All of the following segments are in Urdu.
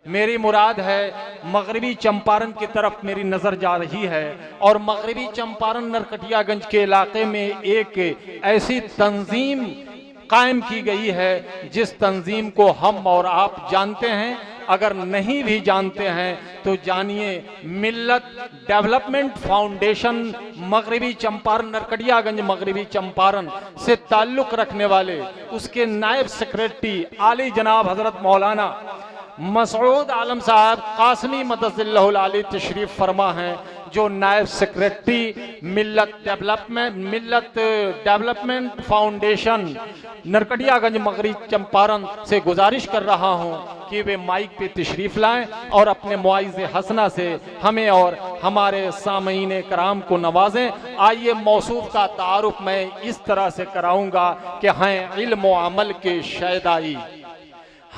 میری مراد ہے مغربی چمپارن کی طرف میری نظر جا رہی ہے، اور مغربی چمپارن نرکٹیا گنج کے علاقے میں ایک ایسی تنظیم قائم کی گئی ہے جس تنظیم کو ہم اور آپ جانتے ہیں، اگر نہیں بھی جانتے ہیں تو جانیے، ملت ڈیولپمنٹ فاؤنڈیشن مغربی چمپارن نرکٹیا گنج مغربی چمپارن سے تعلق رکھنے والے اس کے نائب سیکریٹری عالی جناب حضرت مولانا مسعود عالم صاحب قاسمی مدد اللہ العالی تشریف فرما ہیں، جو نائب سیکریٹری ملت ڈیولپمنٹ فاؤنڈیشن نرکٹیا گنج مغربی چمپارن سے گزارش کر رہا ہوں کہ وہ مائک پہ تشریف لائیں اور اپنے معائز حسنہ سے ہمیں اور ہمارے سامعین کرام کو نوازیں۔ آئیے موصوف کا تعارف میں اس طرح سے کراؤں گا کہ ہیں علم و عمل کے شیدائی،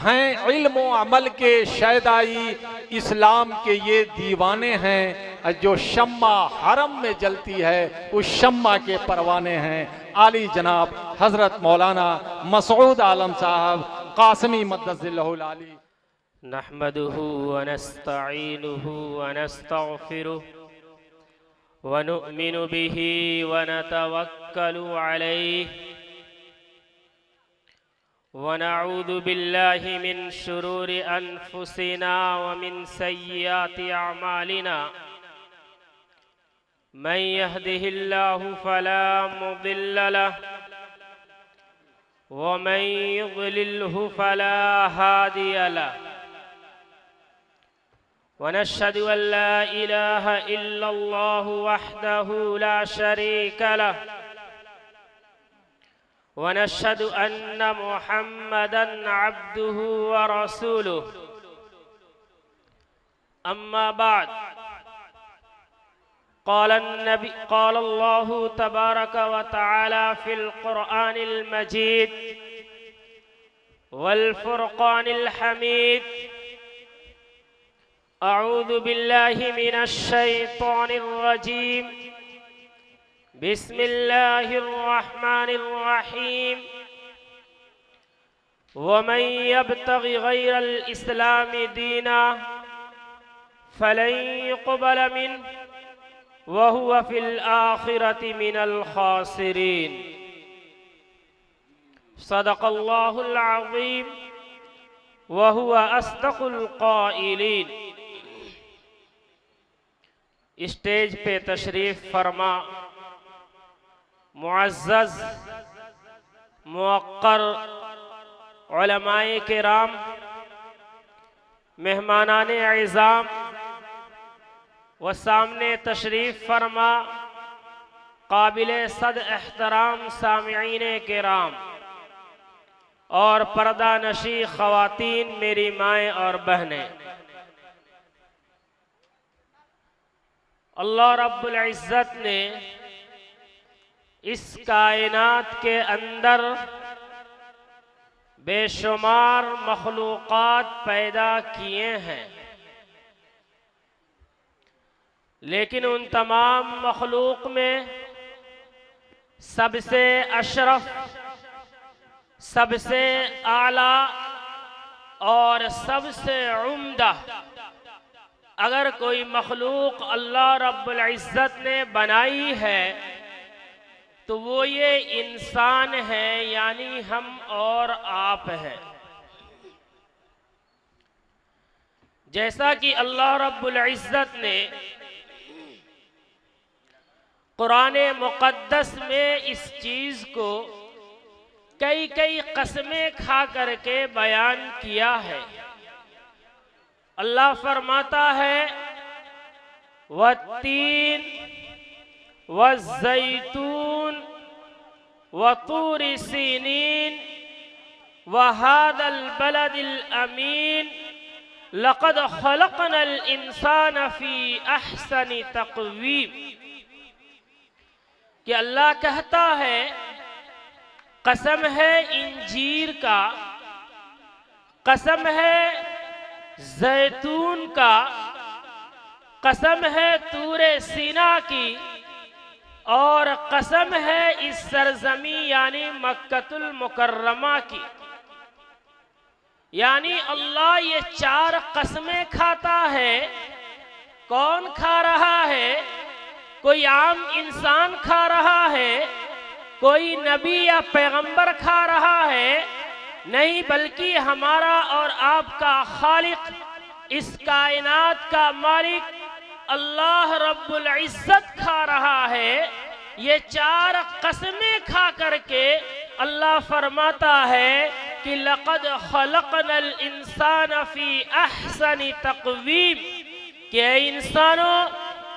ہیں علم و عمل کے شیدائی، اسلام کے یہ دیوانے ہیں، جو شمع حرم میں جلتی ہے اس شمع کے پروانے ہیں۔ عالی جناب حضرت مولانا مسعود عالم صاحب قاسمی مدد اللہ العالی۔ نحمده ونستعینه ونستغفره ونؤمن به ونتوکل علیه ونعوذ بالله من شرور أنفسنا ومن سيئات أعمالنا، من يهده الله فلا مضل له ومن يضلله فلا هادي له، ونشهد أن لا إله إلا الله وحده لا شريك له، ونشهد أن محمدًا عبده ورسوله، أما بعد، قال الله تبارك وتعالى في القرآن المجيد والفرقان الحميد: أعوذ بالله من الشيطان الرجيم، بسم الله الرحمن الرحيم: ومن يبتغ غير الإسلام دينا فلن يقبل منه وهو في الآخرة من الخاسرين۔ صدق الله العظيم وهو أصدق القائلين۔ اسٹیج پہ تشریف فرما معزز موقر علماء کرام، مہمانان اعظام و سامنے تشریف فرما قابل صد احترام سامعین کرام اور پردہ نشی خواتین، میری مائیں اور بہنیں، اللہ رب العزت نے اس کائنات کے اندر بے شمار مخلوقات پیدا کیے ہیں، لیکن ان تمام مخلوق میں سب سے اشرف، سب سے اعلیٰ اور سب سے عمدہ اگر کوئی مخلوق اللہ رب العزت نے بنائی ہے تو وہ یہ انسان ہے، یعنی ہم اور آپ ہیں۔ جیسا کہ اللہ رب العزت نے قرآن مقدس میں اس چیز کو کئی قسمیں کھا کر کے بیان کیا ہے۔ اللہ فرماتا ہے: والتین والزیتون وطور سینین وهذا البلد الامین لقد خلقنا الانسان فی احسن تقویم۔ کہ اللہ کہتا ہے، قسم ہے انجیر کا، قسم ہے زیتون کا، قسم ہے طور سینا کی، اور قسم ہے اس سرزمین یعنی مکہ المکرمہ کی۔ یعنی اللہ یہ 4 قسمیں کھاتا ہے۔ کون کھا رہا ہے؟ کوئی عام انسان کھا رہا ہے؟ کوئی نبی یا پیغمبر کھا رہا ہے؟ نہیں، بلکہ ہمارا اور آپ کا خالق، اس کائنات کا مالک اللہ رب العزت کھا رہا ہے۔ یہ 4 قسمیں کھا کر کے اللہ فرماتا ہے کہ لَقَدْ خَلَقْنَا الْإِنسَانَ فِي أَحْسَنِ تَقْوِيمٍ، کہ اے انسانوں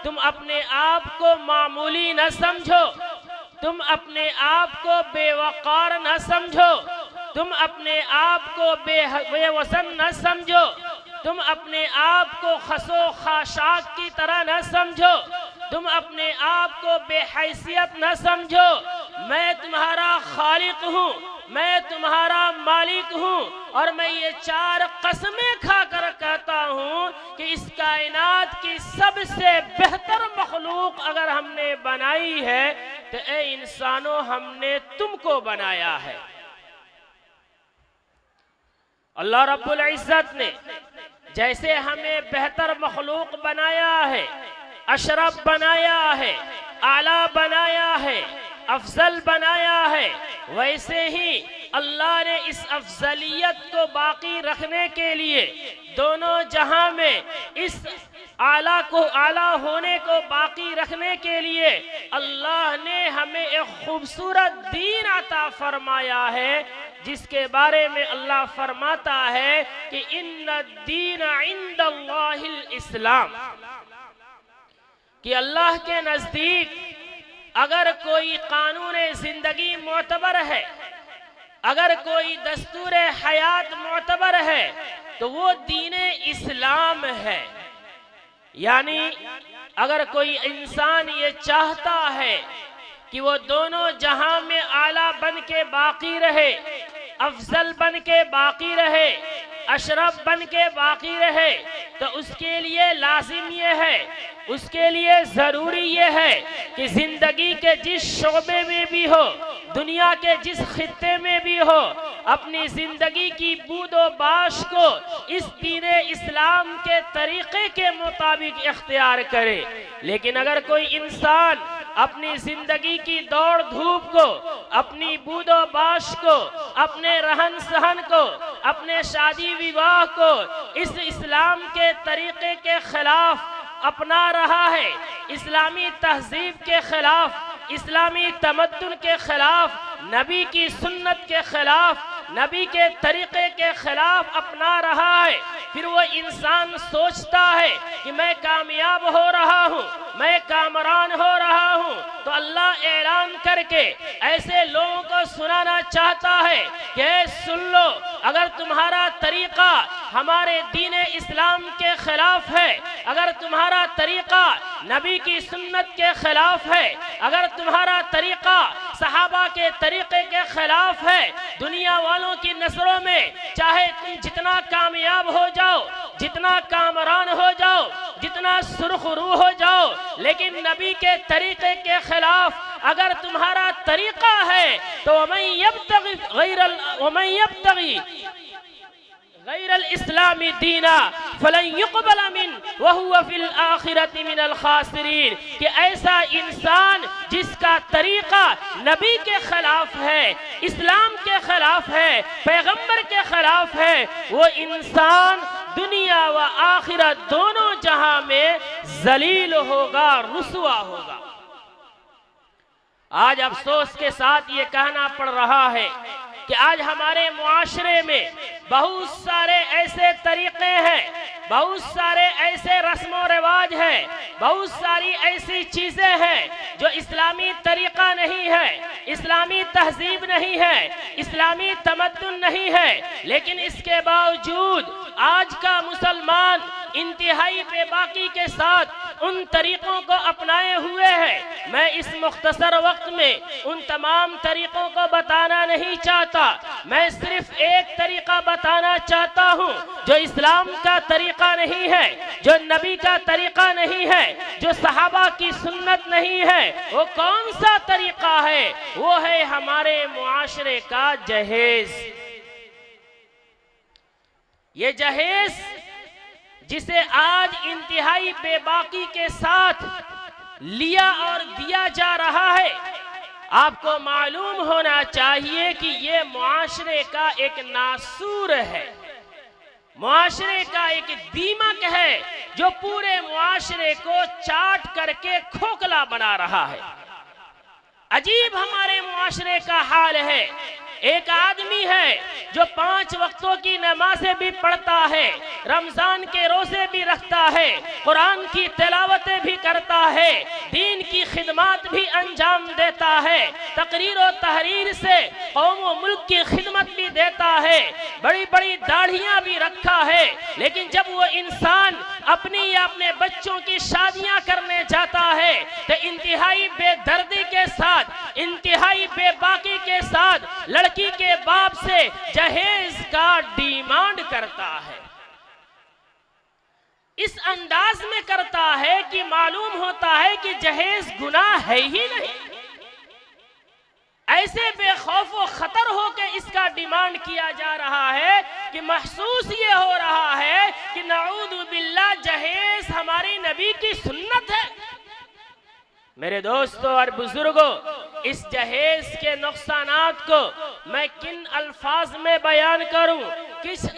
تم اپنے آپ کو معمولی نہ سمجھو، تم اپنے آپ کو بے وقار نہ سمجھو، تم اپنے آپ کو بے وزن نہ سمجھو، تم اپنے آپ کو خس و خاشاک کی طرح نہ سمجھو، تم اپنے آپ کو بے حیثیت نہ سمجھو۔ میں تمہارا خالق ہوں، میں تمہارا مالک ہوں، اور میں یہ 4 قسمیں کھا کر کہتا ہوں کہ اس کائنات کی سب سے بہتر مخلوق اگر ہم نے بنائی ہے تو اے انسانوں ہم نے تم کو بنایا ہے۔ اللہ رب العزت نے جیسے ہمیں بہتر مخلوق بنایا ہے، اشرف بنایا ہے، اعلیٰ بنایا ہے، افضل بنایا ہے، ویسے ہی اللہ نے اس افضلیت کو باقی رکھنے کے لیے دونوں جہاں میں اس اعلیٰ ہونے کو باقی رکھنے کے لیے اللہ نے ہمیں ایک خوبصورت دین عطا فرمایا ہے، جس کے بارے میں اللہ فرماتا ہے کہ ان الدین عند اللہ الاسلام، کہ اللہ کے نزدیک اگر کوئی قانون زندگی معتبر ہے، اگر کوئی دستور حیات معتبر ہے تو وہ دین اسلام ہے۔ یعنی اگر کوئی انسان یہ چاہتا ہے کہ وہ دونوں جہاں میں اعلیٰ بن کے باقی رہے، افضل بن کے باقی رہے، اشرف بن کے باقی رہے، تو اس کے لیے لازم یہ ہے، اس کے لیے ضروری یہ ہے کہ زندگی کے جس شعبے میں بھی ہو، دنیا کے جس خطے میں بھی ہو، اپنی زندگی کی بود و باش کو اس دین اسلام کے طریقے کے مطابق اختیار کرے۔ لیکن اگر کوئی انسان اپنی زندگی کی دوڑ دھوپ کو، اپنی بود و باش کو، اپنے رہن سہن کو، اپنے شادی وواہ کو اس اسلام کے طریقے کے خلاف اپنا رہا ہے، اسلامی تہذیب کے خلاف، اسلامی تمدن کے خلاف، نبی کی سنت کے خلاف، نبی کے طریقے کے خلاف اپنا رہا ہے، پھر وہ انسان سوچتا ہے کہ میں کامیاب ہو رہا ہوں، میں کامران ہو رہا ہوں، تو اللہ اعلان کر کے ایسے لوگوں کو سنانا چاہتا ہے کہ سن لو، اگر تمہارا طریقہ ہمارے دین اسلام کے خلاف ہے، اگر تمہارا طریقہ نبی کی سنت کے خلاف ہے، اگر تمہارا طریقہ صحابہ کے طریقے کے خلاف ہے، دنیا والوں کی نظروں میں چاہے تم جتنا کامیاب ہو جاؤ، جتنا کامران ہو جاؤ، جتنا سرخ رو ہو جاؤ، لیکن نبی کے طریقے کے خلاف اگر تمہارا طریقہ ہے تو وَمَن يَبْتَغِي غیر الاسلام دینا فلن يقبل من وهو فی الآخرۃ من الخاسرین، کہ ایسا انسان جس کا طریقہ نبی کے خلاف ہے، اسلام کے خلاف ہے، پیغمبر کے خلاف ہے، وہ انسان دنیا و آخرت دونوں جہاں میں ذلیل ہوگا، رسوا ہوگا۔ آج افسوس کے ساتھ یہ کہنا پڑ رہا ہے کہ آج ہمارے معاشرے میں بہت سارے ایسے طریقے ہیں، بہت سارے ایسے رسم و رواج ہیں، بہت ساری ایسی چیزیں ہیں جو اسلامی طریقہ نہیں ہے، اسلامی تہذیب نہیں ہے، اسلامی تمدن نہیں ہے، لیکن اس کے باوجود آج کا مسلمان انتہائی بے باکی کے ساتھ ان طریقوں کو اپنائے ہوئے ہے۔ میں اس مختصر وقت میں ان تمام طریقوں کو بتانا نہیں چاہتا، میں صرف ایک طریقہ بتانا چاہتا ہوں جو اسلام کا طریقہ نہیں ہے، جو نبی کا طریقہ نہیں ہے، جو صحابہ کی سنت نہیں ہے۔ وہ کون سا طریقہ ہے؟ وہ ہے ہمارے معاشرے کا جہیز۔ یہ جہیز جسے آج انتہائی بے باکی کے ساتھ لیا اور دیا جا رہا ہے، آپ کو معلوم ہونا چاہیے کہ یہ معاشرے کا ایک ناسور ہے، معاشرے کا ایک دیمک ہے جو پورے معاشرے کو چاٹ کر کے کھوکھلا بنا رہا ہے۔ عجیب ہمارے معاشرے کا حال ہے، ایک آدمی ہے جو 5 وقتوں کی نمازیں بھی پڑھتا ہے، رمضان کے روزے بھی رکھتا ہے، قرآن کی تلاوتیں بھی کرتا ہے، دین کی خدمات بھی انجام دیتا ہے، تقریر و تحریر سے قوم و ملک کی خدمت بھی دیتا ہے، بڑی بڑی داڑھیاں بھی رکھا ہے، لیکن جب وہ انسان اپنی یا اپنے بچوں کی شادیاں کرنے جاتا ہے تو انتہائی بے دردی کے ساتھ، انتہائی بے باکی کے ساتھ لڑکی کے باپ سے جہیز کا ڈیمانڈ کرتا ہے، اس انداز میں کرتا ہے کہ معلوم ہوتا ہے کہ جہیز گناہ ہے ہی نہیں، ایسے بے خوف و خطر ہو کے اس کا ڈیمانڈ کیا جا رہا ہے کہ محسوس یہ ہو رہا ہے کہ نعوذ باللہ جہیز ہماری نبی کی سنت ہے۔ میرے دوستو اور بزرگوں، اس جہیز کے نقصانات کو میں کن الفاظ میں بیان کروں،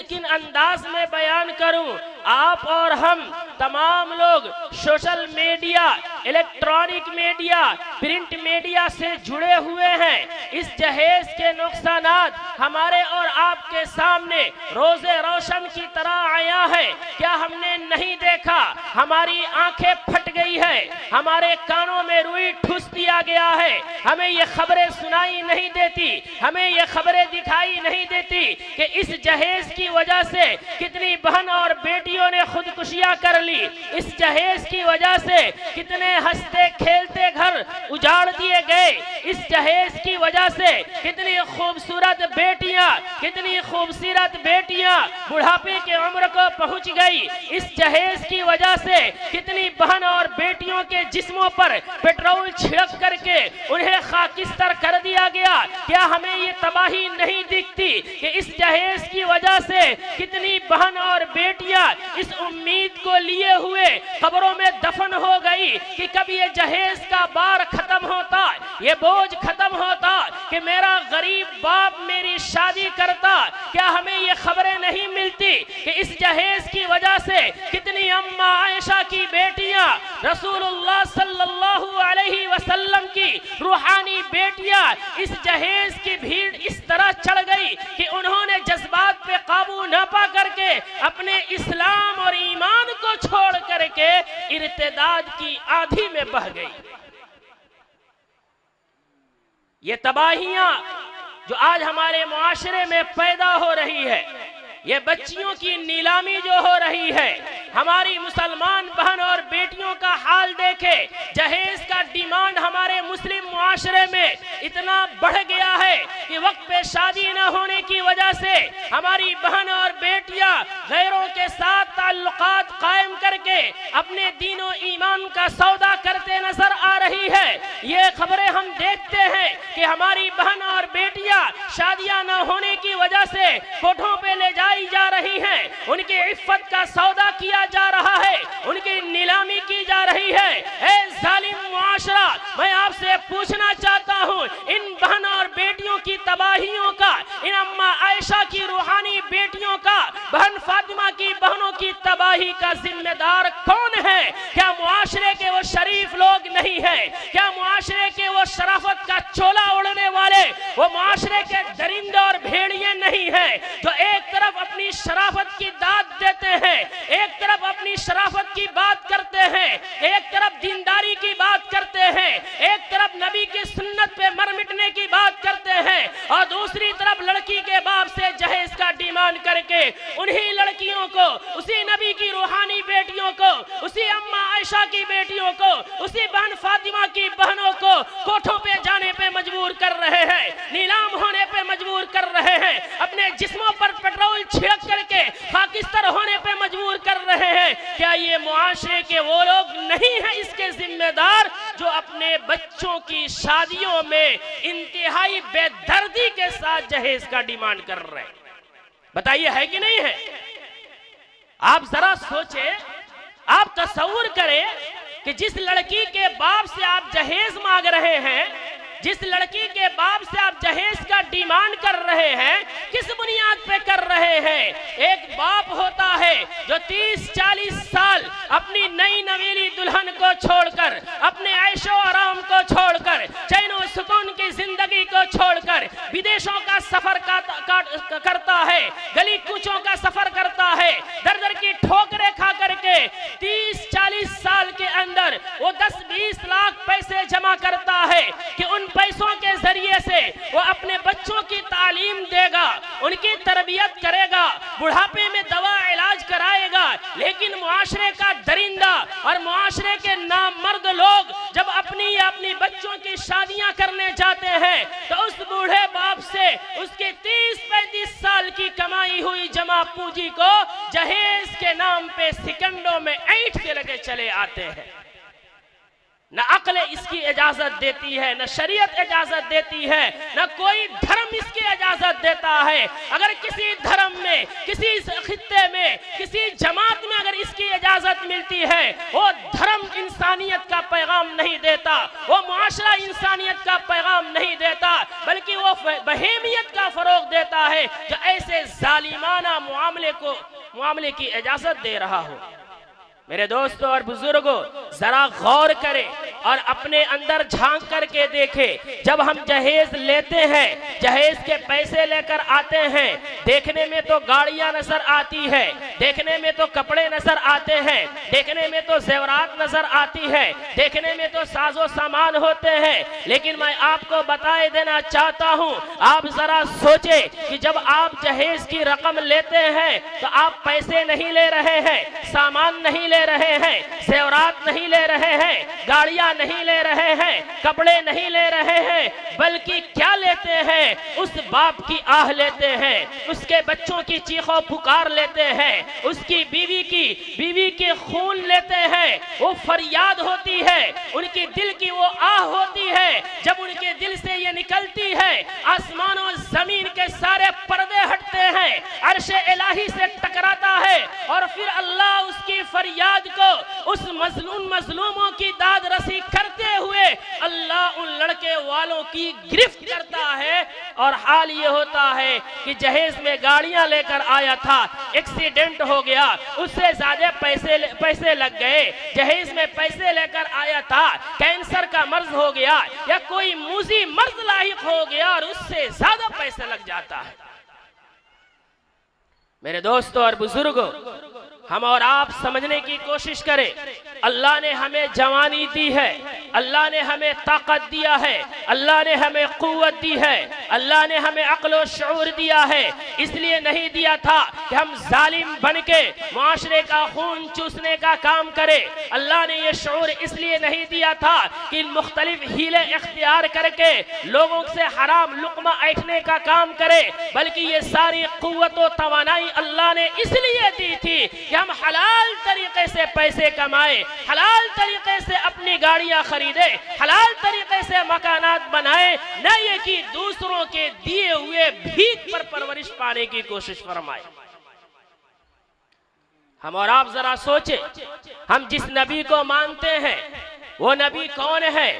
کن انداز میں بیان کروں؟ آپ اور ہم تمام لوگ social media, electronic media, print media سے جڑے ہوئے ہیں۔ اس جہیز کے نقصانات ہمارے اور آپ کے سامنے روز روشن کی طرح آیا ہے، کیا ہم نے نہیں دیکھا؟ ہماری آنکھیں پھٹ گئی ہے، ہمارے کانوں میں روئی ٹھوس دیا گیا ہے، ہمیں یہ خبریں سنائی نہیں دیتی، ہمیں یہ خبریں دکھائی نہیں دیتی کہ اس جہیز کی وجہ سے کتنی بہن اور بیٹیوں نے خودکشیاں کر لی، اس جہیز کی وجہ سے کتنے ہنستے کھیلتے گھر اجاڑ دیے گئے، اس جہیز کی وجہ سے کتنی خوبصورت بیٹیاں، کتنی خوبصورت بیٹیاں بڑھاپے کے عمر کو پہنچ گئی، اس جہیز کی وجہ سے کتنی بہن اور بیٹیوں کے جسموں پر پیٹرول چھڑک کر کے انہیں خاکستر کر دیا گیا۔ کیا ہمیں یہ تباہی نہیں دکھتی کہ اس جہیز کی وجہ سے کتنی بہن اور بیٹیاں اس امید کو لیے ہوئے قبروں میں دفن ہو گئی کہ کب یہ جہیز کا بار ختم ہوتا، یہ بوجھ ختم ہوتا کہ میرا غریب باپ میری شادی کرتا؟ کیا ہمیں یہ خبریں نہیں ملتی کہ اس جہیز کی وجہ سے کتنی اماں عائشہ کی بیٹیاں، رسول اللہ صلی اللہ علیہ وسلم کی روحانی بیٹیاں اس جہیز کی بھیڑ اس طرح چڑھ گئی کہ انہوں نے جذبات پہ قابو نہ پا کر کے اپنے اسلام اور ایمان کو چھوڑ کر کے ارتداد کی آندھی میں بہہ گئی۔ یہ تباہیاں جو آج ہمارے معاشرے میں پیدا ہو رہی ہے، یہ بچیوں کی نیلامی جو ہو رہی ہے، ہماری مسلمان بہن اور بیٹیوں کا حال دیکھے، جہیز کا ڈیمانڈ ہمارے مسلم معاشرے میں اتنا بڑھ گیا ہے کہ وقت پہ شادی نہ ہونے کی وجہ سے ہماری بہن اور بیٹیاں غیروں کے ساتھ تعلقات قائم کر کے اپنے دین و ایمان کا سودا کرتے نظر آ رہی ہے۔ یہ خبریں ہم دیکھتے ہیں کہ ہماری بہن اور بیٹیاں شادیاں نہ ہونے کی وجہ سے کوٹھوں پہ لے جائی جا رہی ہیں، ان کی عفت کا سودا کیا جا رہا ہے، ان کی نیلامی کی جا رہی ہے۔ اے ظالم معاشرہ، میں آپ سے پوچھنا چاہتا ہوں، ان بہن اور بیٹیوں کی تباہیوں کا، ان اماں عائشہ کی روحانی بیٹیوں کا، بہن فاطمہ کی بہنوں کی تباہی کا ذمہ دار کون ہے؟ کیا معاشرے کے وہ شریف لوگ نہیں ہیں؟ کیا معاشرے کے وہ شرافت کا چولا اڑنے والے، وہ معاشرے کے درندے اور بھیڑیے نہیں ہیں جو ایک طرف اپنی شرافت کی داد دیتے ہیں، ایک طرف اپنی شرافت کی بات کرتے ہیں، ایک طرف دینداری کی بات کرتے ہیں، ایک طرف نبی کی سنت پہ مر مٹنے کی بات کرتے ہیں، اور دوسری طرف لڑکی کے باپ سے جہیز کا ڈیمانڈ کر کے انہی لڑکیوں کو، اسی نبی کی روحانی بیٹیوں کو، اسی اماں عائشہ کی بیٹیوں کو، اسی بہن فاطمہ کی بہنوں کو کوٹھوں پہ جانے پہ مجبور کر رہے ہیں، نیلام ہونے پہ مجبور کر رہے ہیں، اپنے جسموں پر پیٹرول چھڑک کر کے خاکستر ہونے پہ مجبور کر رہے ہیں۔ کیا یہ معاشرے کے وہ لوگ نہیں ہیں اس کے ذمہ دار جو اپنے بچوں کی شادیوں میں انتہائی بے دردی کے ساتھ جہیز کا ڈیمانڈ کر رہے ہیں؟ بتائیے ہے کہ نہیں ہے؟ آپ ذرا سوچیں، آپ تصور کریں کہ جس لڑکی کے باپ سے آپ جہیز مانگ رہے ہیں، جس لڑکی کے باپ سے آپ جہیز کا ڈیمانڈ کر رہے ہیں، کس بنیاد پہ کر رہے ہیں؟ ایک باپ ہوتا ہے جو 30-40 سال اپنی نئی نویلی دلہن کو چھوڑ کر، اپنے عیش و آرام کو چھوڑ کر، چین و سکون کی زندگی کو چھوڑ کر بدیشوں کا سفر کرتا ہے، گلی کوچوں کا سفر کرتا ہے، در در کی ٹھوکریں کھا کر کے 30-40 سال کے اندر وہ 10-20 لاکھ پیسے جمع کرتا ہے کہ ان پیسوں کے ذریعے سے وہ اپنے بچوں کی تعلیم دے گا، ان کی تربیت کرے گا، بڑھاپے میں دوا علاج کرائے گا۔ لیکن معاشرے کا درندہ اور معاشرے کے نامرد لوگ جب اپنی یا اپنی بچوں کی شادیاں کرنے جاتے ہیں تو اس بوڑھے باپ سے اس کی 30-35 سال کی کمائی ہوئی جمع پونجی کو جہیز کے نام پہ سیکنڈوں میں اینٹ کے لگے چلے آتے ہیں۔ نہ عقل اس کی اجازت دیتی ہے، نہ شریعت اجازت دیتی ہے، نہ کوئی دھرم اس کی اجازت دیتا ہے۔ اگر کسی دھرم میں، کسی خطے میں، کسی جماعت میں اگر اس کی اجازت ملتی ہے، وہ دھرم انسانیت کا پیغام نہیں دیتا، وہ معاشرہ انسانیت کا پیغام نہیں دیتا، بلکہ وہ بہیمیت کا فروغ دیتا ہے جو ایسے ظالمانہ معاملے کی اجازت دے رہا ہو۔ میرے دوستوں اور بزرگوں، ذرا غور کریں اور اپنے اندر جھانک کر کے دیکھیں۔ جب ہم جہیز لیتے ہیں، جہیز کے پیسے لے کر آتے ہیں، دیکھنے میں تو گاڑیاں نظر آتی ہے، دیکھنے میں تو کپڑے نظر آتے ہیں، دیکھنے میں تو زیورات نظر آتی ہے، دیکھنے میں تو ساز و سامان ہوتے ہیں، لیکن میں آپ کو بتائے دینا چاہتا ہوں، آپ ذرا سوچیں کہ جب آپ جہیز کی رقم لیتے ہیں تو آپ پیسے نہیں لے رہے ہیں، سامان نہیں لے رہے ہیں، زیورات نہیں لے رہے ہیں، گاڑیاں نہیں لے رہے ہیں، کپڑے نہیں لے رہے ہیں، بلکہ کیا لیتے ہیں؟ اس باپ کی آہ لیتے ہیں، اس کے بچوں کی چیخ و پکار لیتے ہیں، اس کی بیوی کی خون لیتے ہیں، وہ فریاد ہوتی ہے، ان کی دل کی وہ آہ ہوتی ہے، جب ان کے دل سے یہ نکلتی ہے آسمان و زمین کے سارے پردے ہٹتے ہیں، عرش الہی سے ٹکراتا ہے، اور پھر اللہ اس کی فریاد کو اس مظلوموں کی داد رسی کرتے ہوئے اللہ ان لڑکے والوں کی گرفت کرتا ہے۔ اور حال یہ ہوتا ہے کہ جہیز میں گاڑیاں لے کر آیا تھا، ایکسیڈنٹ ہو گیا، اس سے زیادہ پیسے لگ گئے، جہیز میں پیسے لے کر آیا تھا، کینسر کا مرض ہو گیا یا کوئی موذی مرض لاحق ہو گیا اور اس سے زیادہ پیسے لگ جاتا ہے۔ میرے دوستوں اور بزرگوں، ہم اور آپ سمجھنے کی کوشش کریں، اللہ نے ہمیں جوانی دی ہے، اللہ نے ہمیں طاقت دیا ہے، اللہ نے ہمیں قوت دی ہے، اللہ نے ہمیں عقل و شعور دیا ہے، اس لیے نہیں دیا تھا کہ ہم ظالم بن کے معاشرے کا خون چوسنے کا کام کرے۔ اللہ نے یہ شعور اس لیے نہیں دیا تھا کہ مختلف ہیلے اختیار کر کے لوگوں سے حرام لقمہ ایٹھنے کا کام کرے، بلکہ یہ ساری قوت و توانائی اللہ نے اس لیے دی تھی کہ ہم حلال طریقے سے پیسے کمائے، حلال طریقے سے اپنی گاڑیاں خریدے، حلال طریقے سے مکانات بنائے، نہ یہ کہ دوسروں کے دیے ہوئے بھیک پر پرورش پانے کی کوشش فرمائے۔ ہم اور آپ ذرا سوچیں، ہم جس نبی کو مانتے ہیں وہ نبی کون ہے؟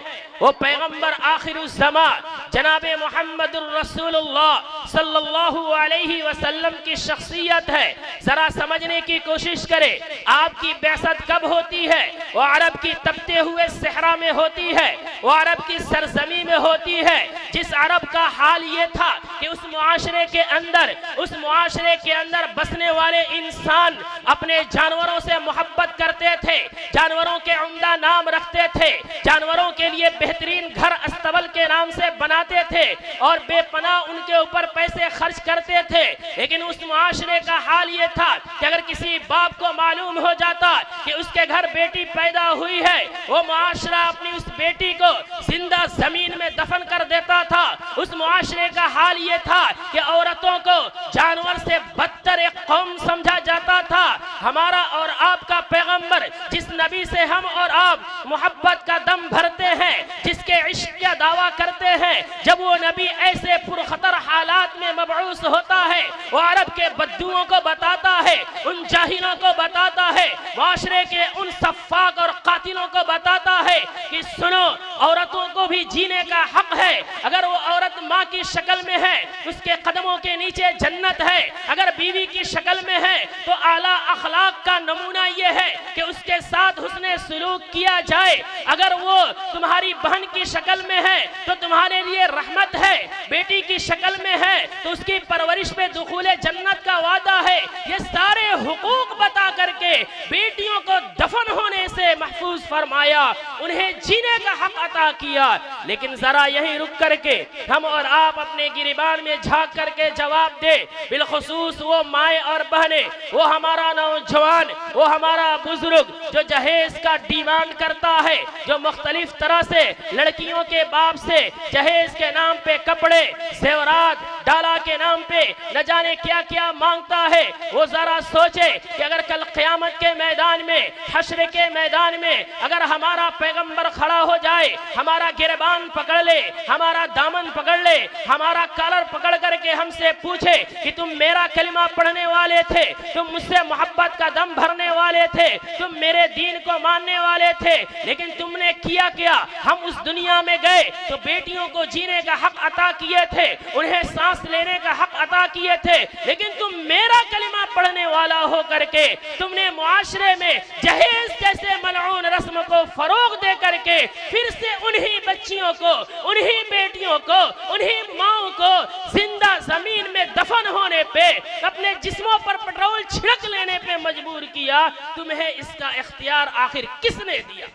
وہ پیغمبر آخر الزمان جناب محمد الرسول اللہ صلی اللہ علیہ وسلم کی شخصیت ہے۔ ذرا سمجھنے کی کوشش کرے، آپ کی بعثت کب ہوتی ہے؟ وہ عرب کی تپتے ہوئے صحرا میں ہوتی ہے، وہ عرب کی سرزمین میں ہوتی ہے، جس عرب کا حال یہ تھا کہ اس معاشرے کے اندر بسنے والے انسان اپنے جانوروں سے محبت کرتے تھے، جانوروں کے عمدہ نام رکھتے تھے، جانوروں کے لیے بہترین گھر استبل کے نام سے بناتے تھے اور بے پناہ ان کے اوپر پیسے خرچ کرتے تھے۔ لیکن اس معاشرے کا حال یہ تھا کہ اگر کسی باپ کو معلوم ہو جاتا کہ اس کے گھر بیٹی پیدا ہوئی ہے، وہ معاشرہ اپنی اس بیٹی کو زندہ زمین میں دفن کر دیتا تھا۔ اس معاشرے کا حال یہ تھا کہ عورتوں کو جانور سے بدتر ایک قوم سمجھا جاتا تھا۔ ہمارا اور آپ کا پیغمبر، جس نبی سے ہم اور آپ محبت کا دم بھرتے ہیں، جس کے عشق کے کیا دعویٰ کرتے ہیں جب وہ نبی ایسے پرخطر حالات میں مبعوث ہوتا ہے، وہ عرب کے بدوؤں کو بتاتا ہے، ان جاہلوں کو بتاتا ہے، معاشرے کے ان سفاک اور قاتلوں کو بتاتا ہے کہ سنو، عورتوں کو بھی جینے کا حق ہے۔ اگر وہ عورت ماں کی شکل میں ہے اس کے قدموں کے نیچے جنت ہے، اگر بیوی کی شکل میں ہے تو اعلیٰ اخلاق کا نمونہ یہ ہے کہ اس کے ساتھ حسن سلوک کیا جائے۔ اگر وہ تمہاری بہن کی شکل میں ہے تو تمہارے لیے رحمت ہے، بیٹی کی شکل میں ہے تو اس کی پرورش پہ دخول جنت کا وعدہ ہے۔ یہ سارے حقوق بتا کر کے بیٹیوں کو دفن ہونے سے محفوظ فرمایا، انہیں جینے کا حق عطا کیا۔ لیکن ذرا یہیں رک کر کے ہم اور آپ اپنے گریبان میں جھانک کر کے جواب دے، بالخصوص وہ مائیں اور بہنیں، وہ ہمارا نوجوان، وہ ہمارا بزرگ جو جہیز کا ڈیمانڈ کرتا ہے، جو مختلف طرح سے لڑکیوں کے باپ سے جہیز کے نام پہ کپڑے، زیورات، ڈالا کے نام پہ نہ جانے کیا کیا مانگتا ہے، وہ ذرا سوچے کہ اگر کل قیامت کے میدان میں، حشر کے میدان میں اگر ہمارا پیغمبر کھڑا ہو جائے، ہمارا گریبان پکڑ لے، ہمارا دامن پکڑ لے، ہمارا کالر پکڑ کر کے ہم سے پوچھے کہ تم میرا کلمہ پڑھنے والے تھے، تم مجھ سے محبت کا دم بھرنے والے تھے، تم میرے دین کو ماننے والے تھے، لیکن تم نے کیا کیا؟ ہم اس دنیا میں گئے تو بیٹیوں کو جینے کا حق عطا کیے تھے، انہیں سانس لینے کا حق عطا کیے تھے، لیکن تم میرا کلمہ پڑھنے والا ہو کر کے تم نے معاشرے میں جہیز جیسے ملعون رسم کو فروغ دے کر کے پھر سے انہی بچیوں کو، انہی بیٹیوں کو، انہی ماؤں کو زندہ زمین میں دفن ہونے پہ، اپنے جسموں پر پٹرول چھڑک لینے پہ مجبور کیا۔ تمہیں اس کا اختیار آخر کس نے دیا؟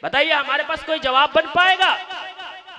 بتائیے، ہمارے پاس کوئی جواب بن پائے گا؟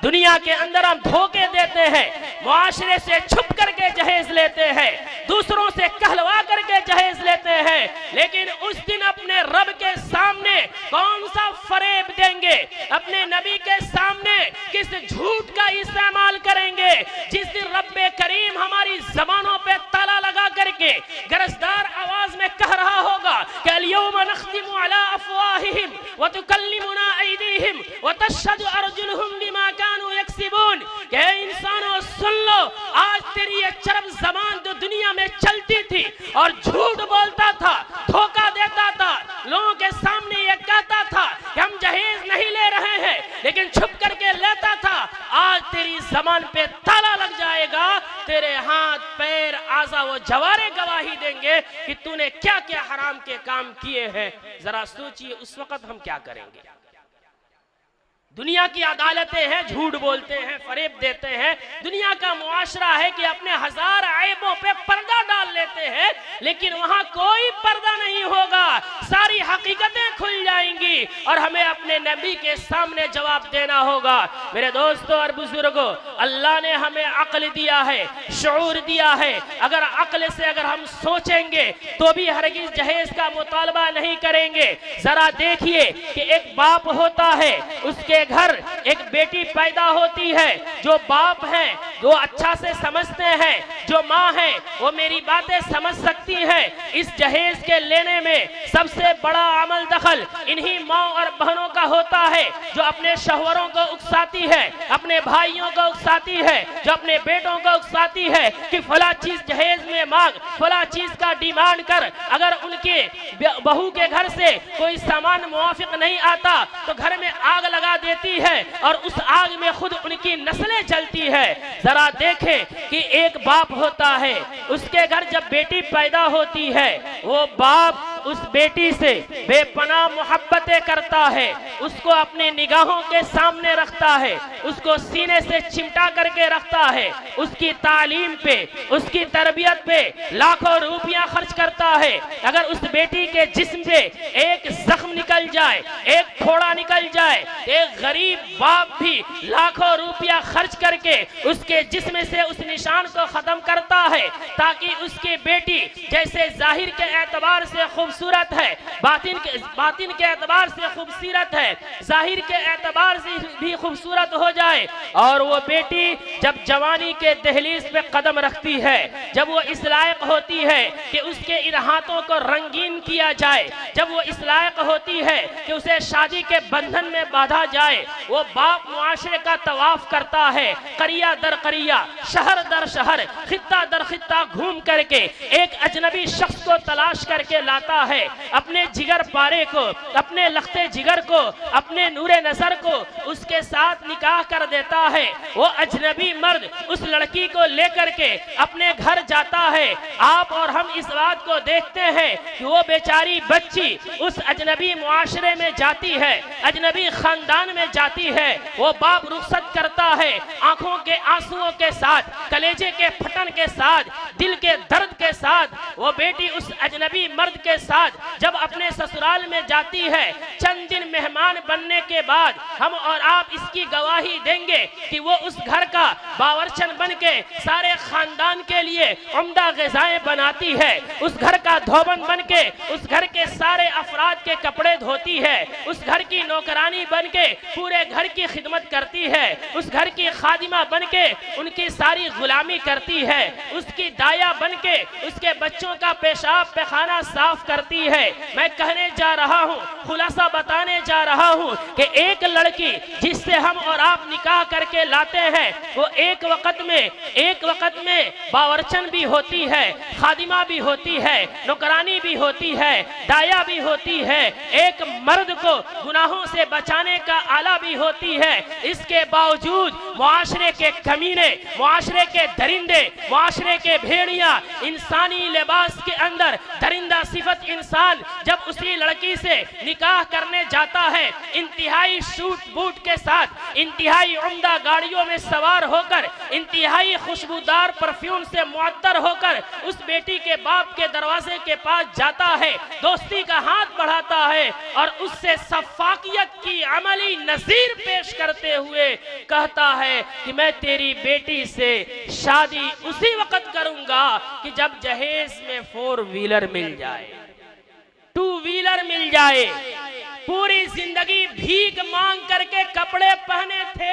دنیا کے اندر ہم دھوکے دیتے ہیں، معاشرے سے چھپ کر کے جہیز لیتے ہیں، دوسروں سے کہلوا کر کے جہیز لیتے ہیں، لیکن اس دن اپنے رب کے سامنے کون سا فریب دیں گے؟ اپنے نبی کے سامنے کس جھوٹ کا استعمال کریں گے؟ جس دن رب کریم ہماری زبانوں پہ تالا لگا کر کے گرجدار آواز میں کہہ رہا ہوگا کہ اليوم نختم على افواہہم وتکلمنا ایدیہم وتشہد ارجلہم بما كانوا یکسبون، کہ اے انسانوں سن لو، آج تیری یہ چرب زبان جو دنیا میں چلتی تھی اور جھوٹ بولتا تھا، دھوکہ دیتا تھا، لوگوں کے سامنے یہ کہتا تھا کہ ہم جہیز نہیں لے رہے ہیں لیکن چھپ کر کے لیتا تھا، آج تیری زبان پہ تالا لگ جائے گا، تیرے ہاتھ پیر اعضا و جوارے گواہی دیں گے کہ تو نے کیا کیا حرام کے کام کیے ہیں۔ ذرا سوچئے اس وقت ہم کیا کریں گے؟ دنیا کی عدالتیں ہیں، جھوٹ بولتے ہیں، فریب دیتے ہیں، دنیا کا معاشرہ ہے کہ اپنے ہزار عیبوں پہ پردہ ڈال لیتے ہیں، لیکن وہاں کوئی پردہ نہیں ہوگا، ساری حقیقتیں کھل جائیں گی اور ہمیں اپنے نبی کے سامنے جواب دینا ہوگا۔ میرے دوستو اور بزرگوں، اللہ نے ہمیں عقل دیا ہے، شعور دیا ہے، اگر عقل سے اگر ہم سوچیں گے تو بھی ہرگز جہیز کا مطالبہ نہیں کریں گے۔ ذرا دیکھیے کہ ایک باپ ہوتا ہے، اس کے گھر ایک بیٹی پیدا ہوتی ہے، جو باپ ہیں وہ اچھا سے سمجھتے ہیں، جو ماں ہیں وہ میری باتیں سمجھ سکتی ہیں۔ اس جہیز کے لینے میں سب سے بڑا عمل دخل انہی ماں اور بہنوں کا ہوتا ہے، جو اپنے شوہروں کو اکساتی ہے، اپنے بھائیوں کو اکساتی ہے، جو اپنے بیٹوں کو اکساتی ہے کہ فلاں چیز جہیز میں مانگ، فلاں چیز کا ڈیمانڈ کر۔ اگر ان کے بہو کے گھر سے کوئی سامان موافق نہیں آتا تو گھر میں آگ لگا دیتی ہے اور اس آگ میں خود ان کی نسلیں جلتی ہے۔ ذرا دیکھیں کہ ایک باپ ہوتا ہے، اس کے گھر جب بیٹی پیدا ہوتی ہے، وہ باپ اس بیٹی سے بے پناہ محبتیں کرتا ہے، اس کو اپنے نگاہوں کے سامنے رکھتا ہے، اس کو سینے سے چمٹا کر کے رکھتا ہے، اس کی تعلیم پہ، اس کی تربیت پہ لاکھوں روپیہ خرچ کرتا ہے۔ اگر اس بیٹی کے جسم سے ایک زخم نکل جائے، ایک پھوڑا نکل جائے، ایک غریب باپ بھی لاکھوں روپیہ خرچ کر کے اس کے جسم سے اس نشان کو ختم کرتا ہے، تاکہ اس کی بیٹی جیسے ظاہر کے اعتبار سے خوبصورت ہے، باطن کے اعتبار سے خوبصورت ہے، ظاہر کے اعتبار سے بھی خوبصورت ہو جائے، اور وہ بیٹی جب جوانی کے دہلیز پہ قدم رکھتی ہے، جب وہ اس لائق ہوتی ہے کہ اس کے ان ہاتھوں کو رنگین کیا جائے، جب وہ اس لائق ہوتی ہے کہ اسے شادی کے بندھن میں باندھا جائے، وہ باپ معاشرے کا طواف کرتا ہے، قریہ در قریہ، شہر در شہر، خطہ در خطہ گھوم کر کے ایک اجنبی شخص کو تلاش کر کے لاتا ہے، اپنے جگر پارے کو، اپنے لخت جگر کو، اپنے نور نظر کو اس کے ساتھ نکاح کر دیتا ہے۔ وہ اجنبی مرد اس لڑکی کو لے کر کے اپنے گھر جاتا ہے۔ آپ اور ہم اس بات کو دیکھتے ہیں کہ وہ بیچاری بچی اس اجنبی معاشرے میں جاتی ہے، اجنبی خاندان میں جاتی ہے، وہ باپ رخصت کرتا ہے، آنکھوں کے آنسوؤں کے ساتھ، کلیجے کے پھٹن کے ساتھ، دل کے درد کے ساتھ، وہ بیٹی اس اجنبی مرد کے ساتھ جب اپنے سسرال میں جاتی ہے، چند دن مہمان بننے کے بعد ہم اور آپ اس کی گواہی دیں گے کہ وہ اس گھر کا باورچن بن کے سارے خاندان کے لیے عمدہ غذائیں بناتی ہے، اس گھر کا دھوبن بن کے اس گھر کے سارے افراد کے کپڑے دھوتی ہے، اس گھر کی نوکرانی بن کے پورے گھر کی خدمت کرتی ہے، اس گھر کی خادمہ بن کے ان کی ساری غلامی کرتی ہے، اس کی دایا بن کے اس کے بچوں کا پیشاب پیخانہ صاف کرتی ہے۔ میں کہنے جا رہا ہوں، خلاصہ بتانے جا رہا ہوں کہ ایک لڑکی جس سے ہم اور آپ نکاح کر کے لاتے ہیں، وہ ایک وقت میں باورچن بھی ہوتی ہے، خادمہ بھی ہوتی ہے، نوکرانی بھی ہوتی ہے، دایا بھی ہوتی ہے، ایک مرد کو گناہوں سے بچانے کا آلہ بھی ہوتی ہے۔ اس کے باوجود معاشرے کے کمینے، معاشرے کے درندے، معاشرے کے بھیڑیاں انسانی لباس کے اندر درندہ صفت انسان جب اسی لڑکی سے نکاح کرنے جاتا ہے، انتہائی سوٹ بوٹ کے ساتھ، انتہائی عمدہ گاڑیوں میں سوار ہو کر، انتہائی خوشبودار پرفیوم سے معطر ہو کر اس بیٹی کے باپ کے دروازے کے پاس جاتا ہے، دوستی کا ہاتھ بڑھاتا ہے اور اس سے صفاقیت کی عملی نظیر پیش کرتے ہوئے کہتا ہے کہ میں تیری بیٹی سے شادی اسی وقت کروں گا کہ جب جہیز میں 4 ویلر مل جائے، 2 ویلر مل جائے۔ پوری زندگی بھیک مانگ کر کے کپڑے پہنے تھے،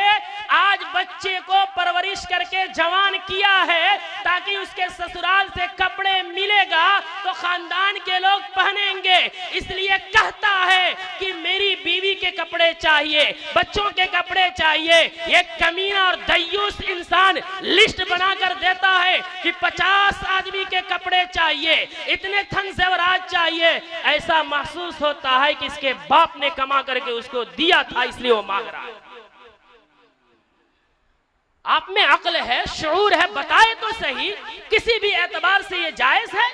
آج بچے کو پرورش کر کے جوان کیا ہے تاکہ اس کے سسرال سے کپڑے ملے گا تو خاندان کے لوگ پہنیں گے، اس لیے کہتا ہے کہ میری بیوی کے کپڑے چاہیے، بچوں کے کپڑے چاہیے۔ یہ کمینہ اور دیوس انسان لسٹ بنا کر دیتا ہے کہ 50 آدمی کے کپڑے چاہیے، اتنے تھن زیورات چاہیے۔ ایسا محسوس ہوتا ہے کہ اس کے باپ نے کما کر کے اس کو دیا تھا، اس لیے وہ مانگ رہا ہے۔ آپ میں عقل ہے، شعور ہے، بتائے تو صحیح، کسی بھی اعتبار سے یہ جائز ہے؟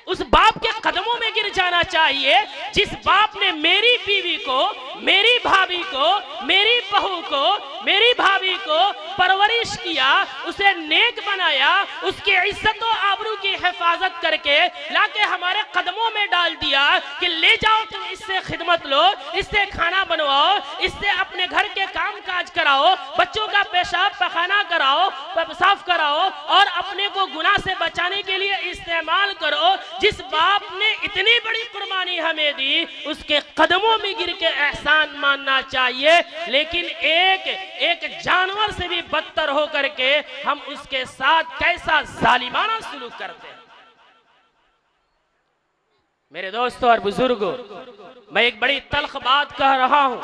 اس باپ کے قدموں میں گر جانا چاہیے جس باپ نے میری بیوی کو، میری بھابھی کو، میری بہو کو، میری بھابھی کو پرورش کیا، اسے نیک بنایا، اس کی عزت و آبرو کی حفاظت کر کے لا کے ہمارے قدموں میں ڈال دیا کہ لے جاؤ تم اس سے خدمت لو، اس سے کھانا بنواؤ، اس سے اپنے گھر کے کام کاج کراؤ، بچوں کا پیشاب پخانہ کراؤ، صاف کراؤ اور اپنے کو گناہ سے بچانے کے لیے استعمال کرو۔ جس باپ نے اتنی بڑی قربانی ہمیں دی، اس کے قدموں میں گر کے احسان ماننا چاہیے، لیکن ایک جانور سے بھی بدتر ہو کر کے ہم اس کے ساتھ کیسا ظالمانہ سلوک کرتے ہیں۔ میرے دوستوں اور بزرگوں، میں ایک بڑی تلخ بات کہہ رہا ہوں،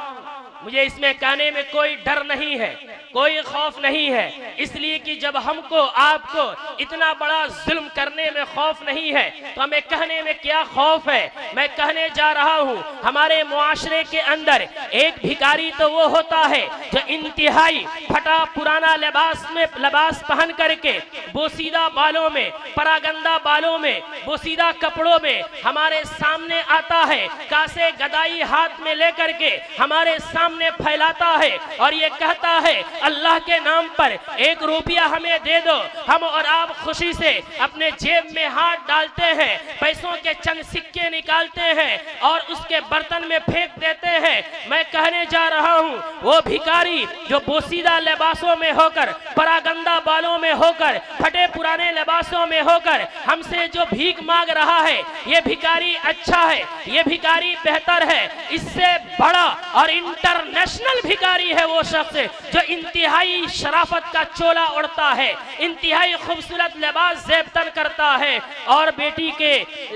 مجھے اس میں کہنے میں کوئی ڈر نہیں ہے، کوئی خوف نہیں ہے، اس لیے کہ جب ہم کو آپ کو اتنا بڑا ظلم کرنے میں خوف نہیں ہے تو ہمیں کہنے میں کیا خوف ہے۔ میں کہنے جا رہا ہوں، ہمارے معاشرے کے اندر ایک بھکاری تو وہ ہوتا ہے جو انتہائی پھٹا پرانا لباس پہن کر کے بوسیدہ بالوں میں، پراگندہ بالوں میں، بوسیدہ کپڑوں میں ہمارے سامنے آتا ہے، کاسے گدائی ہاتھ میں لے کر کے ہمارے سامنے پھیلاتا ہے اور یہ کہتا ہے اللہ کے نام پر 1 روپیہ ہمیں دے دو۔ ہم اور آپ خوشی سے اپنے جیب میں ہاتھ ڈالتے ہیں، پیسوں کے چند سکے نکالتے ہیں اور اس کے برتن میں پھینک دیتے ہیں۔ میں کہنے جا رہا ہوں، وہ بھکاری جو بوسیدہ لباسوں میں ہو کر، پراگندہ بالوں میں ہو کر، پھٹے پرانے لباسوں میں ہو کر ہم سے جو بھیک مانگ رہا ہے، یہ بھکاری اچھا ہے، یہ بھکاری بہتر ہے۔ اس سے بڑا اور انٹرنیشنل بھکاری ہے وہ شخص جو انتہائی شرافت کا چولا اڑتا ہے، انتہائی خوبصورت لباس زیب تن کرتا ہے اور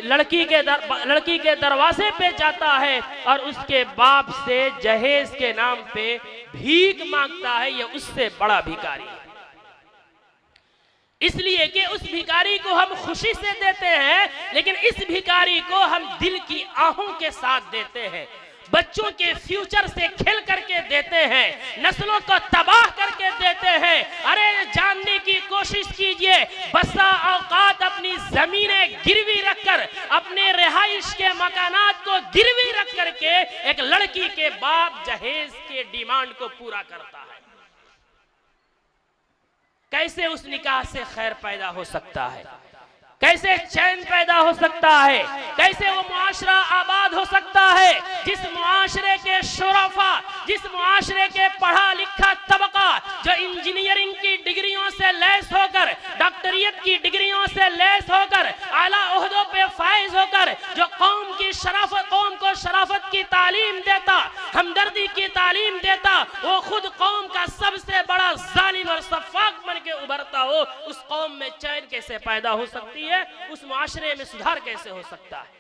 لڑکی کے دروازے پہ جاتا ہے اور اس کے باپ سے جہیز کے نام پہ بھیک مانگتا ہے، یہ اس سے بڑا بھیکاری ہے۔ اس لیے کہ اس بھیکاری کو ہم خوشی سے دیتے ہیں، لیکن اس بھیکاری کو ہم دل کی آہوں کے ساتھ دیتے ہیں، بچوں کے فیوچر سے کھیل کر کے دیتے ہیں، نسلوں کو تباہ کر کے دیتے ہیں۔ ارے جاننے کی کوشش کیجئے، بسا اوقات اپنی زمینیں گروی رکھ کر، اپنے رہائش کے مکانات کو گروی رکھ کر کے ایک لڑکی کے باپ جہیز کے ڈیمانڈ کو پورا کرتا ہے۔ کیسے اس نکاح سے خیر پیدا ہو سکتا ہے؟ کیسے چین پیدا ہو سکتا ہے؟ کیسے وہ معاشرہ آباد ہو سکتا ہے جس معاشرے کے شرفا، جس معاشرے کے پڑھا لکھا طبقہ جو انجینئرنگ کی ڈگریوں سے لیس ہو کر، ڈاکٹریٹ کی ڈگریوں سے لیس ہو کر، اعلیٰ عہدوں پہ فائز ہو کر، جو قوم کو شرافت کی تعلیم دیتا، ہمدردی کی تعلیم دیتا، وہ خود قوم کا سب سے بڑا ظالم اور سفاک بن کے ابھرتا ہو، اس قوم میں چین کیسے پیدا ہو سکتی ہے؟ اس معاشرے میں سدھار کیسے ہو سکتا ہے؟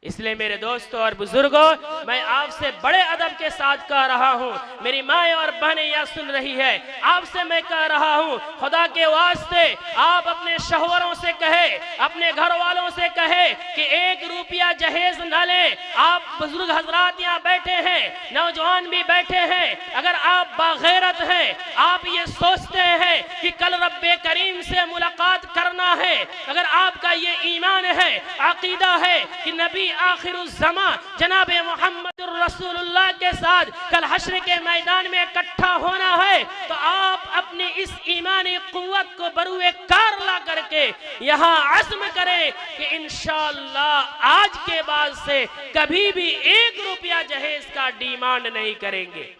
اس لیے میرے دوستوں اور بزرگوں، میں آپ سے بڑے ادب کے ساتھ کہہ رہا ہوں، میری مائیں اور بہنیں یہ سن رہی ہے، آپ سے میں کہہ رہا ہوں، خدا کے واسطے آپ اپنے شوہروں سے کہے، اپنے گھر والوں سے کہے کہ 1 روپیہ جہیز نہ لیں۔ آپ بزرگ حضرات یہاں بیٹھے ہیں، نوجوان بھی بیٹھے ہیں، اگر آپ باغیرت ہیں، آپ یہ سوچتے ہیں کہ کل رب کریم سے ملاقات کرنا ہے، اگر آپ کا یہ ایمان ہے، عقیدہ ہے کہ نبی آخر الزمان جناب محمد رسول اللہ کے ساتھ کل حشر کے میدان میں اکٹھا ہونا ہے، تو آپ اپنی اس ایمانی قوت کو بروئے کار لا کر کے یہاں عزم کریں کہ انشاءاللہ آج کے بعد سے کبھی بھی 1 روپیہ جہیز کا ڈیمانڈ نہیں کریں گے۔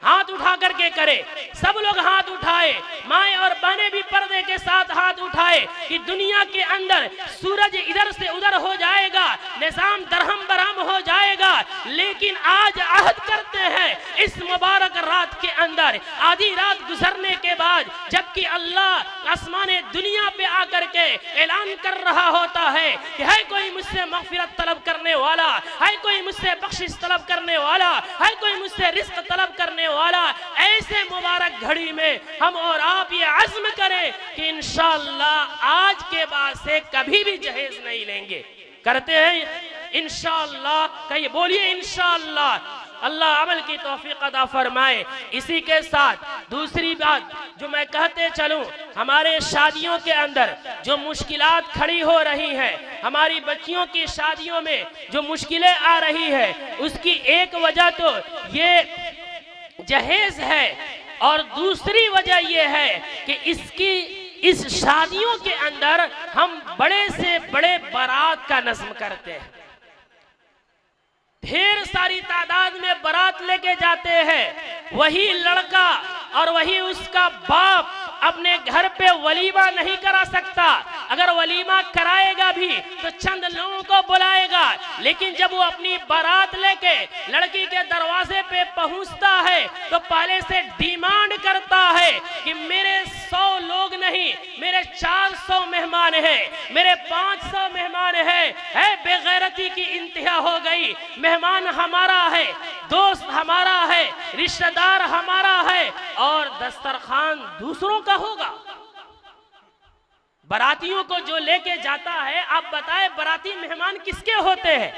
ہاتھ اٹھا کر کے کرے، سب لوگ ہاتھ اٹھائے، مائیں اور بہنیں بھی پردے کے ساتھ ہاتھ اٹھائے کہ دنیا کے اندر سورج ادھر سے ادھر ہو جائے گا، نظام درہم برہم ہو جائے گا، لیکن آج عہد کرتے ہیں اس مبارک رات کے اندر، آدھی رات گزرنے کے بعد جبکہ اللہ آسمان دنیا پہ آ کر کے اعلان کر رہا ہوتا ہے کہ ہے کوئی مجھ سے مغفرت طلب کرنے والا، ہے کوئی مجھ سے بخشش طلب کرنے والا، ہے کوئی مجھ سے رزق طلب کرنے والا، ایسے مبارک گھڑی میں ہم اور آپ یہ عزم کریں کہ انشاءاللہ آج کے بعد سے کبھی بھی جہیز نہیں لیں گے۔ کرتے ہیں انشاءاللہ، کہیے بولیے انشاءاللہ، اللہ عمل کی توفیق عطا فرمائے۔ اسی کے ساتھ دوسری بات جو میں کہتے چلوں، ہمارے شادیوں کے اندر جو مشکلات کھڑی ہو رہی ہیں، ہماری بچیوں کی شادیوں میں جو مشکلیں آ رہی ہیں، اس کی ایک وجہ تو یہ جہیز ہے، اور دوسری وجہ یہ ہے کہ اس شادیوں کے اندر ہم بڑے سے بڑے بارات کا نظم کرتے ہیں، ڈھیر ساری تعداد میں بارات لے کے جاتے ہیں، وہی لڑکا اور وہی اس کا باپ اپنے گھر پہ ولیمہ نہیں کرا سکتا، اگر ولیمہ کرائے گا بھی تو چند لوگوں کو بلائے گا، لیکن جب وہ اپنی بارات لے کے لڑکی کے دروازے پہ پہنچتا ہے تو پہلے سے ڈیمانڈ کرتا ہے کہ میرے 100 لوگ نہیں، میرے 400 مہمان ہیں، میرے 500 مہمان ہیں۔ بے غیرتی کی انتہا ہو گئی، مہمان ہمارا ہے، دوست ہمارا ہے، رشتہ دار ہمارا ہے، اور دسترخوان دوسروں کا ہوگا۔ براتیوں کو جو لے کے جاتا ہے، آپ بتائیں براتی مہمان کس کے ہوتے ہیں؟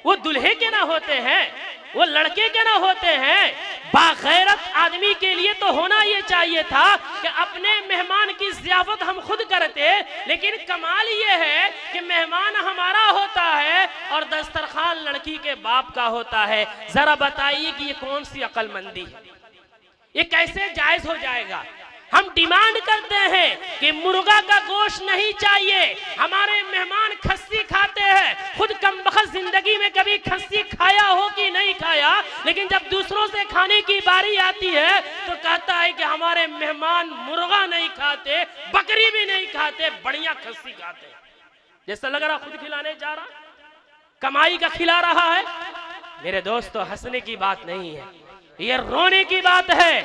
وہ دلہے کے نہ ہوتے ہیں، وہ لڑکے کے نہ ہوتے ہیں۔ باغیرت آدمی کے لیے تو ہونا یہ چاہیے تھا کہ اپنے مہمان کی ضیافت ہم خود کرتے، لیکن کمال یہ ہے کہ مہمان ہمارا ہوتا ہے اور دسترخوان لڑکی کے باپ کا ہوتا ہے۔ ذرا بتائیے کہ یہ کون سی عقل مندی ہے؟ یہ کیسے جائز ہو جائے گا؟ ہم ڈیمانڈ کرتے ہیں کہ مرغا کا گوشت نہیں چاہیے، ہمارے مہمان کھسی کھاتے ہیں، خود کم بخت زندگی میں کبھی کھسی کھایا ہو کہ نہیں کھایا، لیکن جب دوسروں سے کھانے کی باری آتی ہے تو کہتا ہے کہ ہمارے مہمان مرغا نہیں کھاتے، بکری بھی نہیں کھاتے، بڑھیا کھسی کھاتے ہیں۔ جیسا لگ رہا خود کھلانے جا رہا، کمائی کا کھلا رہا ہے۔ میرے دوستو، ہنسنے کی بات نہیں ہے، یہ رونے کی بات ہے۔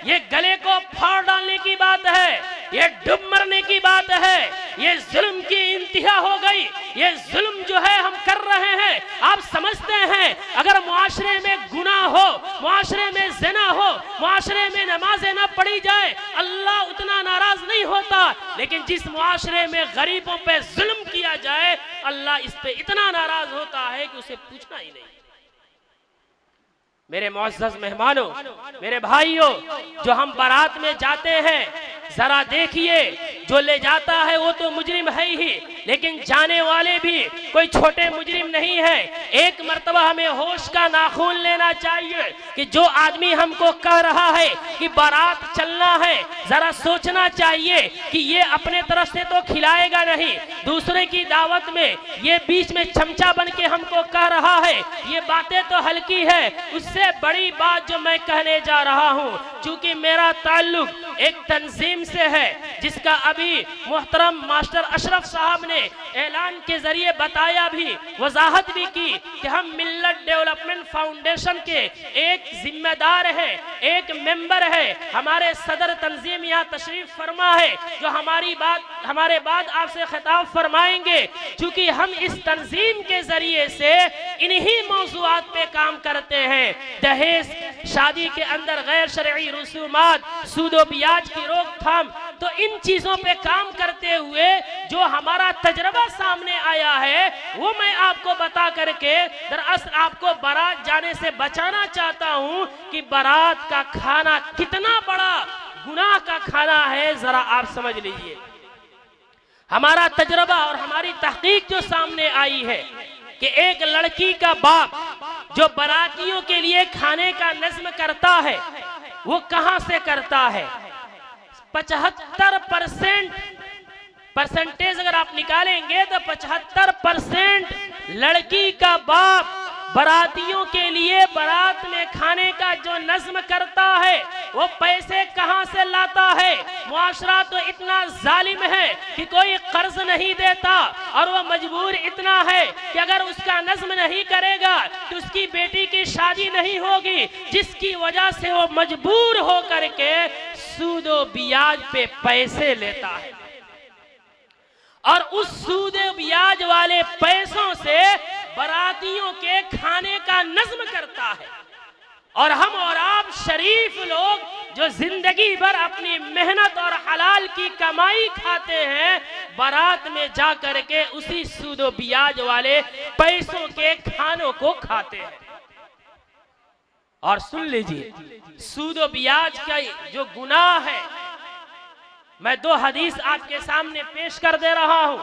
یہ گلے کو پھاڑ ڈالنے کی بات ہے، یہ ڈب مرنے کی بات ہے، یہ ظلم کی انتہا ہو گئی۔ یہ ظلم جو ہے ہم کر رہے ہیں، آپ سمجھتے ہیں اگر معاشرے میں گناہ ہو، معاشرے میں زنا ہو، معاشرے میں نمازیں نہ پڑھی جائے، اللہ اتنا ناراض نہیں ہوتا، لیکن جس معاشرے میں غریبوں پہ ظلم کیا جائے اللہ اس پہ اتنا ناراض ہوتا ہے کہ اسے پوچھنا ہی نہیں۔ میرے معزز مہمانوں، میرے بھائیوں، جو ہم بارات میں جاتے ہیں ذرا دیکھیے، جو لے جاتا ہے وہ تو مجرم ہے ہی، لیکن جانے والے بھی کوئی چھوٹے مجرم نہیں ہے۔ ایک مرتبہ ہمیں ہوش کا ناخن لینا چاہیے کہ جو آدمی ہم کو کہہ رہا ہے کہ بارات چلنا ہے، ذرا سوچنا چاہیے کہ یہ اپنے طرف سے تو کھلائے گا نہیں، دوسرے کی دعوت میں یہ بیچ میں چمچہ بن کے ہم کو کہہ رہا ہے۔ یہ باتیں تو ہلکی ہے، اس سے بڑی بات جو میں کہنے جا رہا ہوں، چونکہ میرا تعلق ایک تنظیم سے ہے جس کا ابھی محترم ماسٹر اشرف صاحب نے اعلان کے ذریعے بتایا بھی، وضاحت بھی کی کہ ہم ملت ڈیولپمنٹ فاؤنڈیشن کے ایک ذمہ دار ہیں، ایک ممبر ہے۔ ہمارے صدر تنظیم یہاں تشریف فرما ہے جو ہمارے بعد آپ سے خطاب فرمائیں گے۔ چونکہ ہم اس تنظیم کے ذریعے سے انہی موضوعات پہ کام کرتے ہیں، دہیز، شادی کے اندر غیر شرعی رسومات، سود و بیاج کی روک تھام، تو ان چیزوں پہ کام کرتے ہوئے جو ہمارا تجربہ سامنے آیا ہے وہ میں آپ کو بتا کر کے دراصل آپ کو بارات جانے سے بچانا چاہتا ہوں کہ بارات کا کھانا کتنا بڑا گناہ کا کھانا ہے، ذرا آپ سمجھ لیجئے۔ ہمارا تجربہ اور ہماری تحقیق جو سامنے آئی ہے کہ ایک لڑکی کا باپ جو براتیوں کے لیے کھانے کا نظم کرتا ہے وہ کہاں سے کرتا ہے؟ 75% اگر آپ نکالیں گے تو 75% لڑکی کا باپ براتیوں کے لیے برات میں کھانے کا جو نظم کرتا ہے وہ پیسے کہاں سے لاتا ہے؟ معاشرہ تو اتنا ظالم ہے کہ کوئی قرض نہیں دیتا، اور وہ مجبور اتنا ہے کہ اگر اس کا نظم نہیں کرے گا تو اس کی بیٹی کی شادی نہیں ہوگی، جس کی وجہ سے وہ مجبور ہو کر کے سود و بیاج پہ پیسے لیتا ہے، اور اس سود و بیاج والے پیسوں سے براتیوں کے کھانے کا نظم کرتا ہے۔ اور ہم اور آپ شریف لوگ جو زندگی بھر اپنی محنت اور حلال کی کمائی کھاتے ہیں، بارات میں جا کر کے اسی سود و بیاج والے پیسوں کے کھانوں کو کھاتے ہیں۔ اور سن لیجئے، سود و بیاج کا جو گناہ ہے، میں 2 حدیث آپ کے سامنے پیش کر دے رہا ہوں۔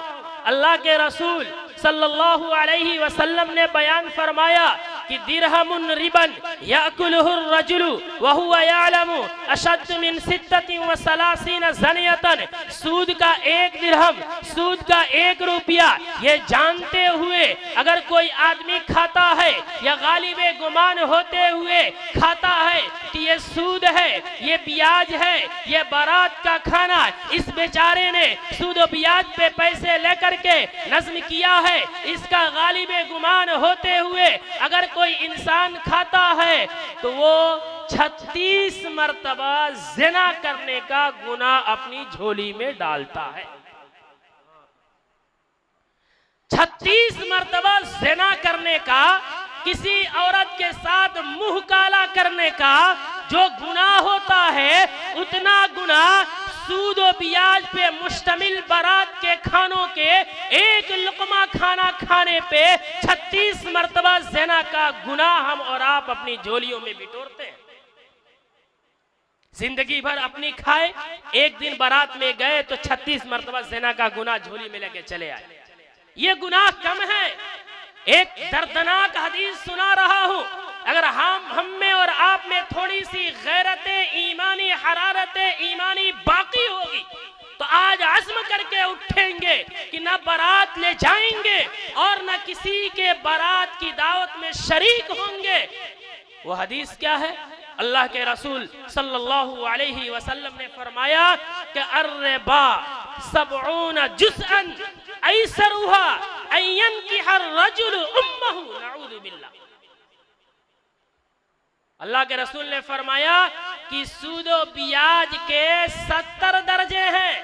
اللہ کے رسول صلی اللہ علیہ وسلم نے بیان فرمایا کہ درہم ربن یاکلہ الرجل وہو یعلم اشد من 36 زنیۃ، سود کا 1 درہم، سود کا 1 روپیہ یہ جانتے ہوئے اگر کوئی آدمی کھاتا ہے یا غالب گمان ہوتے ہوئے کھاتا ہے کہ یہ سود ہے، یہ بیاج ہے، یہ بارات کا کھانا، اس بیچارے نے سود و بیاج پہ پیسے لے کر کے نظم کیا ہے، اس کا غالب گمان ہوتے ہوئے اگر کوئی انسان کھاتا ہے تو وہ 36 مرتبہ زنا کرنے کا گناہ اپنی جھولی میں ڈالتا ہے۔ 36 مرتبہ زنا کرنے کا، کسی عورت کے ساتھ منہ کالا کرنے کا جو گناہ ہوتا ہے، اتنا گناہ سود و بیاج پہ مشتمل بارات کے کھانوں کے 1 لقمہ کھانا کھانے پہ 36 مرتبہ زنا کا گناہ ہم اور آپ اپنی جھولیوں میں بٹورتے ہیں۔ زندگی بھر اپنی کھائے، ایک دن بارات میں گئے تو 36 مرتبہ زنا کا گناہ جھولی میں لے کے چلے آئے۔ یہ گناہ کم ہے؟ ایک دردناک حدیث سنا رہا ہوں، اگر ہم میں اور آپ میں تھوڑی سی غیرت ایمانی، حرارت ایمانی باقی ہوگی تو آج عزم کر کے اٹھیں گے کہ نہ بارات لے جائیں گے اور نہ کسی کے بارات کی دعوت میں شریک ہوں گے۔ وہ حدیث کیا ہے؟ اللہ کے رسول صلی اللہ علیہ وسلم نے فرمایا کہ الربا 70 جزءا ایسرها ان ينكح الرجل امه، نعوذ باللہ۔ اللہ کے رسول نے فرمایا کہ سود و بیاج کے 70 درجے ہیں،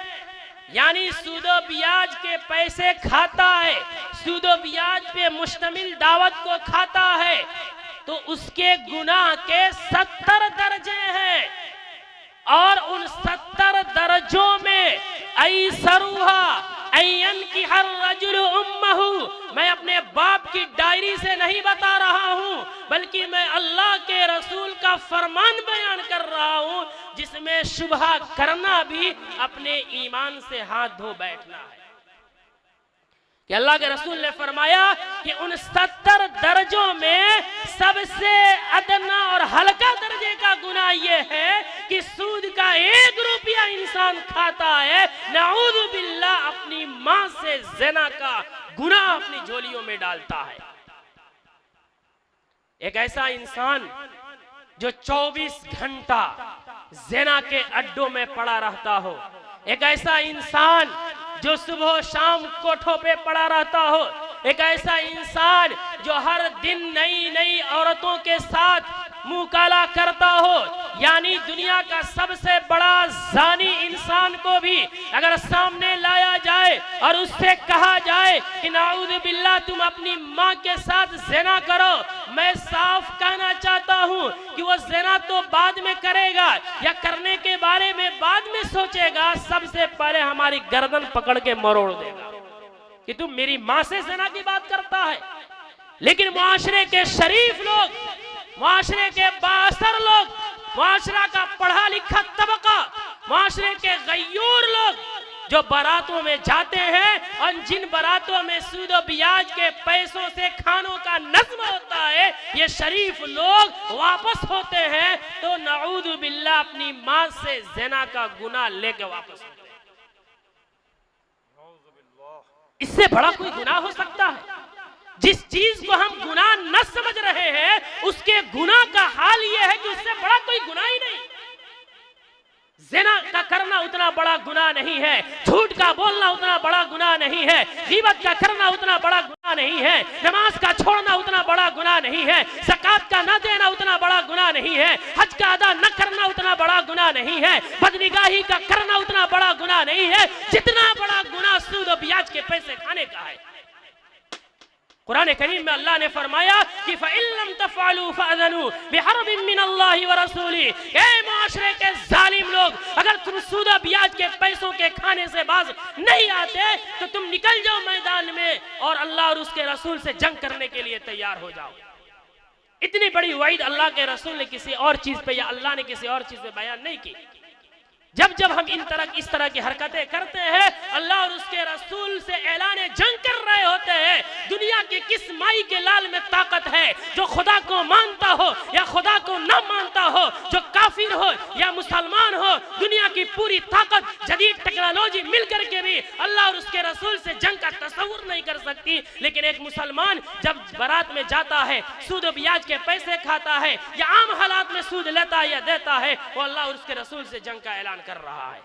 یعنی سود و بیاج کے پیسے کھاتا ہے، سود و بیاج پہ مشتمل دعوت کو کھاتا ہے تو اس کے گناہ کے 70 درجے ہیں، اور ان 70 درجوں میں ایسروہا این کی ہر رجل امہو، میں اپنے باپ کی ڈائری سے نہیں بتا رہا ہوں بلکہ میں اللہ کے رسول کا فرمان بیان کر رہا ہوں، جس میں شبہ کرنا بھی اپنے ایمان سے ہاتھ دھو بیٹھنا ہے۔ کہ اللہ کے رسول نے فرمایا کہ ان 70 درجوں میں سب سے ادنا اور ہلکا درجے کا گناہ یہ ہے کہ سود کا 1 روپیہ انسان کھاتا ہے، نعوذ باللہ اپنی ماں سے زنا کا گناہ اپنی جھولیوں میں ڈالتا ہے۔ ایک ایسا انسان جو 24 گھنٹہ زنا کے اڈوں میں پڑا رہتا ہو، ایک ایسا انسان جو صبح و شام کوٹھوں پہ پڑا رہتا ہو، ایک ایسا انسان جو ہر دن نئی نئی عورتوں کے ساتھ منہ کالا کرتا ہو، یعنی دنیا کا سب سے بڑا زانی انسان کو بھی اگر سامنے لایا جائے اور اس سے کہا جائے کہ نعوذ باللہ تم اپنی ماں کے ساتھ زنا کرو، میں صاف کہنا چاہتا ہوں کہ وہ زنا تو بعد میں کرے گا یا کرنے کے بارے میں بعد میں سوچے گا، سب سے پہلے ہماری گردن پکڑ کے مروڑ دے گا کہ تم میری ماں سے زنا کی بات کرتا ہے۔ لیکن معاشرے کے شریف لوگ، معاشرے کے بااثر لوگ، معاشرہ کا پڑھا لکھا طبقہ، معاشرے کے غیور لوگ جو باراتوں میں جاتے ہیں اور جن باراتوں میں سود و بیاج کے پیسوں سے کھانوں کا نظم ہوتا ہے، یہ شریف لوگ واپس ہوتے ہیں تو نعوذ باللہ اپنی ماں سے زنا کا گناہ لے کے واپس ہوتے ہیں۔ اس سے بڑا کوئی گناہ ہو سکتا ہے؟ جس چیز کو ہم گناہ نہ سمجھ رہے ہیں اس کے گناہ کا حال یہ ہے کہ اس سے بڑا کوئی گناہ ہی نہیں۔ زنا کا کرنا اتنا بڑا گناہ نہیں ہے، جھوٹ کا بولنا اتنا بڑا گناہ نہیں ہے، غیبت کا کرنا اتنا بڑا گناہ نہیں ہے، نماز کا چھوڑنا اتنا بڑا گناہ نہیں ہے، زکوٰۃ کا نہ دینا اتنا بڑا گناہ نہیں ہے، حج کا ادا نہ کرنا اتنا بڑا گناہ نہیں ہے، بدنگاہی کا کرنا اتنا بڑا گناہ نہیں ہے جتنا بڑا گناہ سود و بیاج کے پیسے کھانے کا ہے۔ قرآن کریم میں اللہ نے فرمایا کہ فَإِن لَمْ تَفْعَلُوا فَأْذَنُوا بِحَرْبٍ مِّنَ اللَّهِ وَرَسُولِهِ، اے معاشرے کے ظالم لوگ، اگر تم سود و بیاج کے پیسوں کے کھانے سے باز نہیں آتے تو تم نکل جاؤ میدان میں اور اللہ اور اس کے رسول سے جنگ کرنے کے لیے تیار ہو جاؤ۔ اتنی بڑی وعید اللہ کے رسول نے کسی اور چیز پہ یا اللہ نے کسی اور چیز پہ بیان نہیں کی۔ جب ہم اس طرح کی حرکتیں کرتے ہیں، اللہ اور اس کے رسول سے اعلان جنگ کر رہے ہوتے ہیں۔ دنیا کی کس مائی کے لال میں طاقت ہے جو خدا کو مانتا ہو یا خدا کو نہ مانتا ہو، جو کافر ہو یا مسلمان ہو، دنیا کی پوری طاقت جدید ٹیکنالوجی مل کر کے بھی اللہ اور اس کے رسول سے جنگ کا تصور نہیں کر سکتی۔ لیکن ایک مسلمان جب بارات میں جاتا ہے، سود و بیاج کے پیسے کھاتا ہے یا عام حالات میں سود لیتا ہے یا دیتا ہے، وہ اللہ اور اس کے رسول سے جنگ کا اعلان کر رہا ہے۔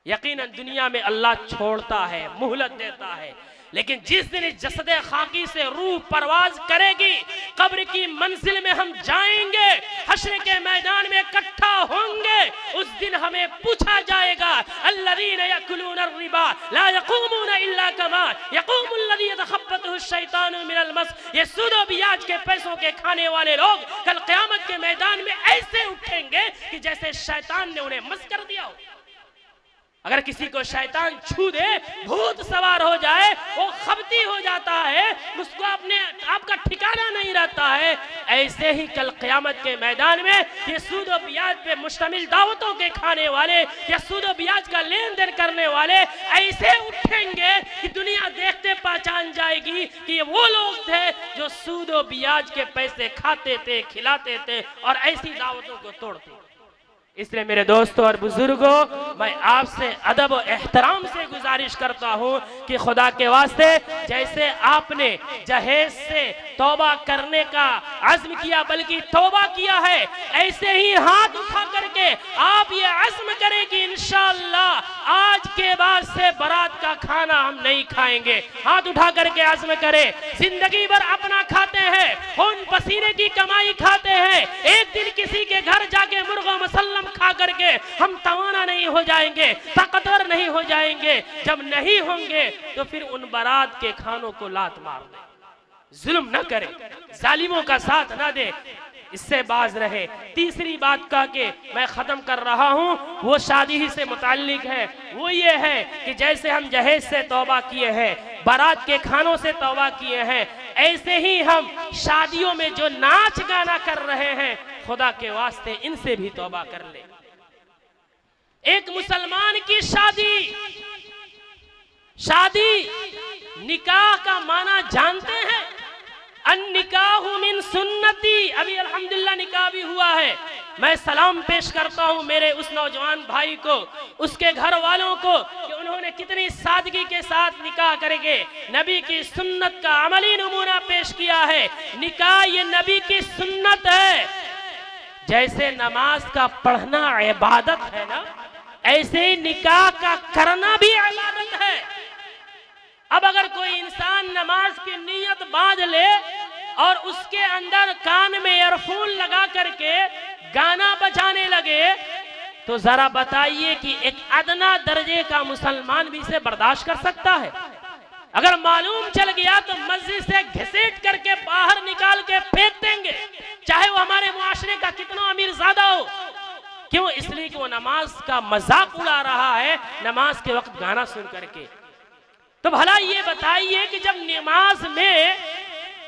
یقیناً دنیا میں اللہ چھوڑتا ہے، مہلت دیتا ہے، لیکن جس دن اس جسد خاکی سے روح پرواز کرے گی، قبر کی منزل میں ہم جائیں گے، حشر کے میدان میں اکٹھا ہوں گے، اس دن ہمیں پوچھا جائے گا الذین یاکلون الربا لا یقومون الا کما یقوم الذی یتخبطہ الشیطان من المس۔ یہ سود و بیاج کے پیسوں کے کھانے والے لوگ کل قیامت کے میدان میں ایسے اٹھیں گے کہ جیسے شیطان نے انہیں مس کر دیا ہو۔ اگر کسی کو شیطان چھو دے، بھوت سوار ہو جائے، وہ خبتی ہو جاتا ہے، اس کو اپنے آپ کا ٹھکانہ نہیں رہتا ہے، ایسے ہی کل قیامت کے میدان میں یہ سود و بیاج پہ مشتمل دعوتوں کے کھانے والے یا سود و بیاج کا لین دین کرنے والے ایسے اٹھیں گے کہ دنیا دیکھتے پہچان جائے گی کہ یہ وہ لوگ تھے جو سود و بیاج کے پیسے کھاتے تھے، کھلاتے تھے اور ایسی دعوتوں کو توڑتے تھے۔ اس لئے میرے دوستوں اور بزرگوں، میں آپ سے ادب و احترام سے گزارش کرتا ہوں کہ خدا کے واسطے جیسے آپ نے جہیز سے توبہ کرنے کا عزم کیا بلکہ توبہ کیا ہے، ایسے ہی ہاتھ اٹھا کر کے آپ یہ عزم کریں کہ انشاءاللہ آج کے بعد سے برات کا کھانا ہم نہیں کھائیں گے. ہاتھ اٹھا کر کے عزم کرے. زندگی بھر اپنا کھاتے ہیں, خون پسینے کی کمائی کھاتے ہیں, ایک دن کسی کے گھر جا کے مرغ و مسلم کھا کر کے ہم توانا نہیں ہو جائیں گے, طاقتور نہیں ہو جائیں گے. جب نہیں ہوں گے تو پھر ان برات کے کھانوں کو لات مار دیں. ظلم نہ کرے, ظالموں کا ساتھ نہ دے, اس سے باز رہے. تیسری بات کا کہ میں ختم کر رہا ہوں, وہ شادی ہی سے متعلق ہے. وہ یہ ہے کہ جیسے ہم جہیز سے توبہ کیے ہیں, بارات کے کھانوں سے توبہ کیے ہیں, ایسے ہی ہم شادیوں میں جو ناچ گانا کر رہے ہیں, خدا کے واسطے ان سے بھی توبہ کر لیں. ایک مسلمان کی شادی نکاح کا معنی جانتے ہیں؟ النکاح من سنتی. ابھی الحمدللہ نکاح بھی ہوا ہے. میں سلام پیش کرتا ہوں میرے اس نوجوان بھائی کو, اس کے گھر والوں کو, کہ انہوں نے کتنی سادگی کے ساتھ نکاح کریں گے, نبی کی سنت کا عملی نمونہ پیش کیا ہے. نکاح یہ نبی کی سنت ہے. جیسے نماز کا پڑھنا عبادت ہے نا, ایسے نکاح کا کرنا بھی عبادت ہے. اب اگر کوئی انسان نماز کی نیت باندھ لے اور اس کے اندر کان میں ایئر فون لگا کر کے گانا بجانے لگے, تو ذرا بتائیے کہ ایک ادنا درجے کا مسلمان بھی اسے برداشت کر سکتا ہے؟ اگر معلوم چل گیا تو مسجد سے گھسیٹ کر کے باہر نکال کے پھینک دیں گے, چاہے وہ ہمارے معاشرے کا کتنا امیر زادہ ہو. کیوں؟ اس لیے کہ وہ نماز کا مذاق اڑا رہا ہے نماز کے وقت گانا سن کر کے. تو بھلا یہ بتائیے کہ جب نماز میں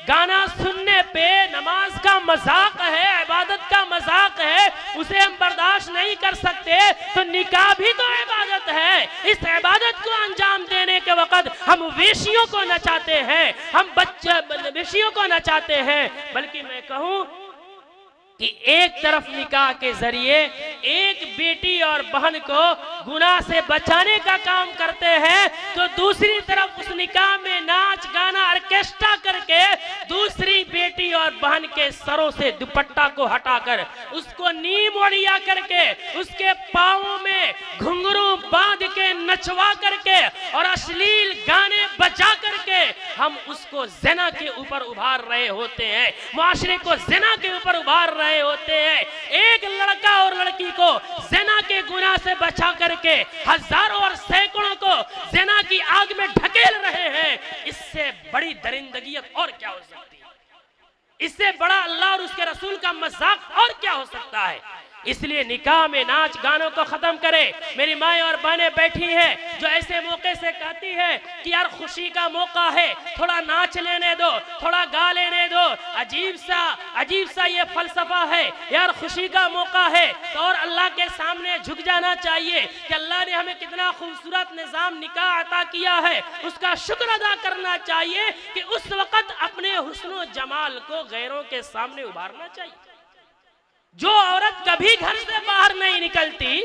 گانا سننے پہ نماز کا مذاق ہے, عبادت کا مذاق ہے, اسے ہم برداشت نہیں کر سکتے, تو نکاح بھی تو عبادت ہے. اس عبادت کو انجام دینے کے وقت ہم ویشیوں کو نچاتے ہیں, ہم ویشیوں کو نچاتے ہیں. بلکہ میں کہوں کہ ایک طرف نکاح کے ذریعے ایک بیٹی اور بہن کو گناہ سے بچانے کا کام کرتے ہیں, تو دوسری طرف اس نکاح میں ناچ گانا آرکیسٹرا کر کے دوسری بیٹی اور بہن کے سروں سے دوپٹہ کو ہٹا کر, اس کو نیم اوڑھیا کر کے, اس کے پاؤں میں گھنگرو باندھ کے نچوا کر کے اور اشلیل گانے بجا کر کے ہم اس کو زنا کے اوپر ابھار رہے ہوتے ہیں, معاشرے کو زنا کے اوپر ابھار رہے ہوتے ہیں. ایک لڑکا اور لڑکی کو زنا کے گناہ سے بچا کر کے ہزاروں اور سینکڑوں کو زنا کی آگ میں ڈھکیل رہے ہیں. اس سے بڑی درندگیت اور کیا ہو سکتی ہے؟ اس سے بڑا اللہ اور اس کے رسول کا مذاق اور کیا ہو سکتا ہے؟ اس لیے نکاح میں ناچ گانوں کو ختم کرے. میری مائیں اور بہنیں بیٹھی ہیں جو ایسے موقع سے کہتی ہے کہ یار خوشی کا موقع ہے, تھوڑا ناچ لینے دو, تھوڑا گا لینے دو. عجیب سا یہ فلسفہ ہے. یار خوشی کا موقع ہے تو اور اللہ کے سامنے جھک جانا چاہیے کہ اللہ نے ہمیں کتنا خوبصورت نظام نکاح عطا کیا ہے, اس کا شکر ادا کرنا چاہیے کہ اس وقت اپنے حسن و جمال کو غیروں کے سامنے ابھارنا چاہیے. جو عورت کبھی گھر سے باہر نہیں نکلتی,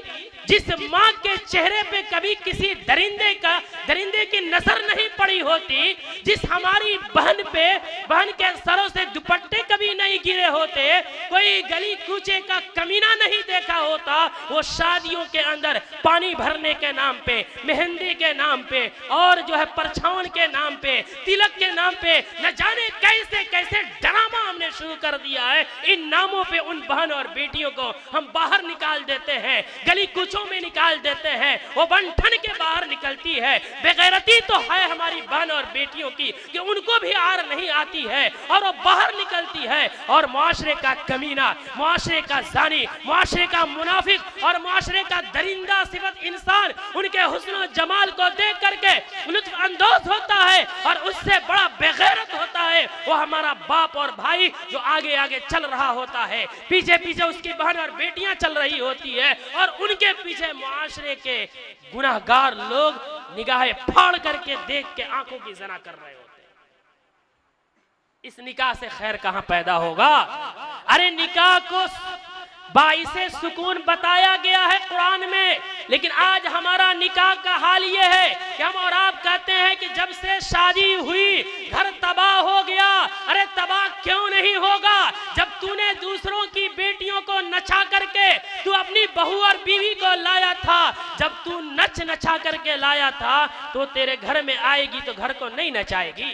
جس ماں کے چہرے پہ کبھی کسی درندے کی نظر نہیں پڑی ہوتی, جس ہماری بہن کے سروں سے دوپٹے کبھی نہیں گرے ہوتے, کوئی گلی کوچے کا کمینہ نہیں دیکھا ہوتا, وہ شادیوں کے اندر پانی بھرنے کے نام پہ, مہندی کے نام پہ, اور جو ہے پرچھاون کے نام پہ, تلک کے نام پہ, نہ جانے کیسے کیسے ڈرامہ ہم نے شروع کر دیا ہے. ان ناموں پہ ان بہن اور بیٹیوں کو ہم باہر نکال دیتے ہیں, گلی کوچوں میں نکال دیتے ہیں, وہ بن ٹھن کے باہر نکلتی ہے. بے غیرتی تو ہے ہماری بہن اور بیٹیوں کی کہ ان کو بھی آر نہیں آتی ہے اور وہ باہر نکلتی ہے, اور معاشرے کا کمینہ, معاشرے کا زانی, معاشرے کا منافق اور معاشرے کا درندہ صفت انسان ان کے حسن و جمال کو دیکھ کر کے لطف اندوز ہوتا ہے, اور اس سے بڑا بے غیرت ہوتا ہے وہ ہمارا باپ اور بھائی جو آگے آگے چل رہا ہوتا ہے, پیچھے اس کی بہن اور بیٹیاں چل رہی ہوتی ہے, اور ان کے پیچھے معاشرے کے گناہگار لوگ نگاہیں پھاڑ کر کے دیکھ کے آنکھوں کی زنا کر رہے ہوتے ہیں. اس نکاح سے خیر کہاں پیدا ہوگا؟ ارے نکاح کو باعث سکون بتایا گیا ہے قرآن میں, لیکن آج ہمارا نکاح کا حال یہ ہے کہ ہم اور آپ کہتے ہیں کہ جب سے شادی ہوئی گھر تباہ ہو گیا. ارے تباہ کیوں نہیں ہوگا؟ جب تو نے دوسروں کی بیٹیوں کو نچا کر کے تو اپنی بہو اور بیوی کو لایا تھا، جب تو نچا کر کے لایا تھا تو تیرے گھر میں آئے گی تو گھر کو نہیں نچائے گی،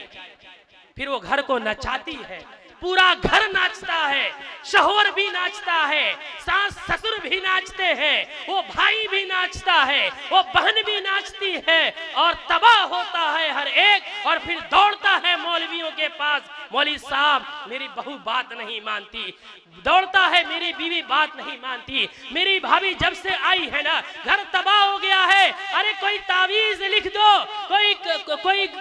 پھر وہ گھر کو نچاتی ہے. پورا گھر ناچتا ہے، شوہر بھی ناچتا ہے، ساس سسر بھی ناچتے ہیں، وہ بھائی بھی ناچتا ہے، وہ بہن بھی ناچتی ہے، اور تباہ ہوتا ہے ہر ایک. اور پھر دوڑتا ہے مولویوں کے پاس، مولوی صاحب میری بہو بات نہیں مانتی، دوڑتا ہے میری بیوی بات نہیں مانتی، میری بھابھی جب سے آئی ہے نا گھر تباہ ہو گیا ہے. ارے کوئی تعویذ لکھ دو،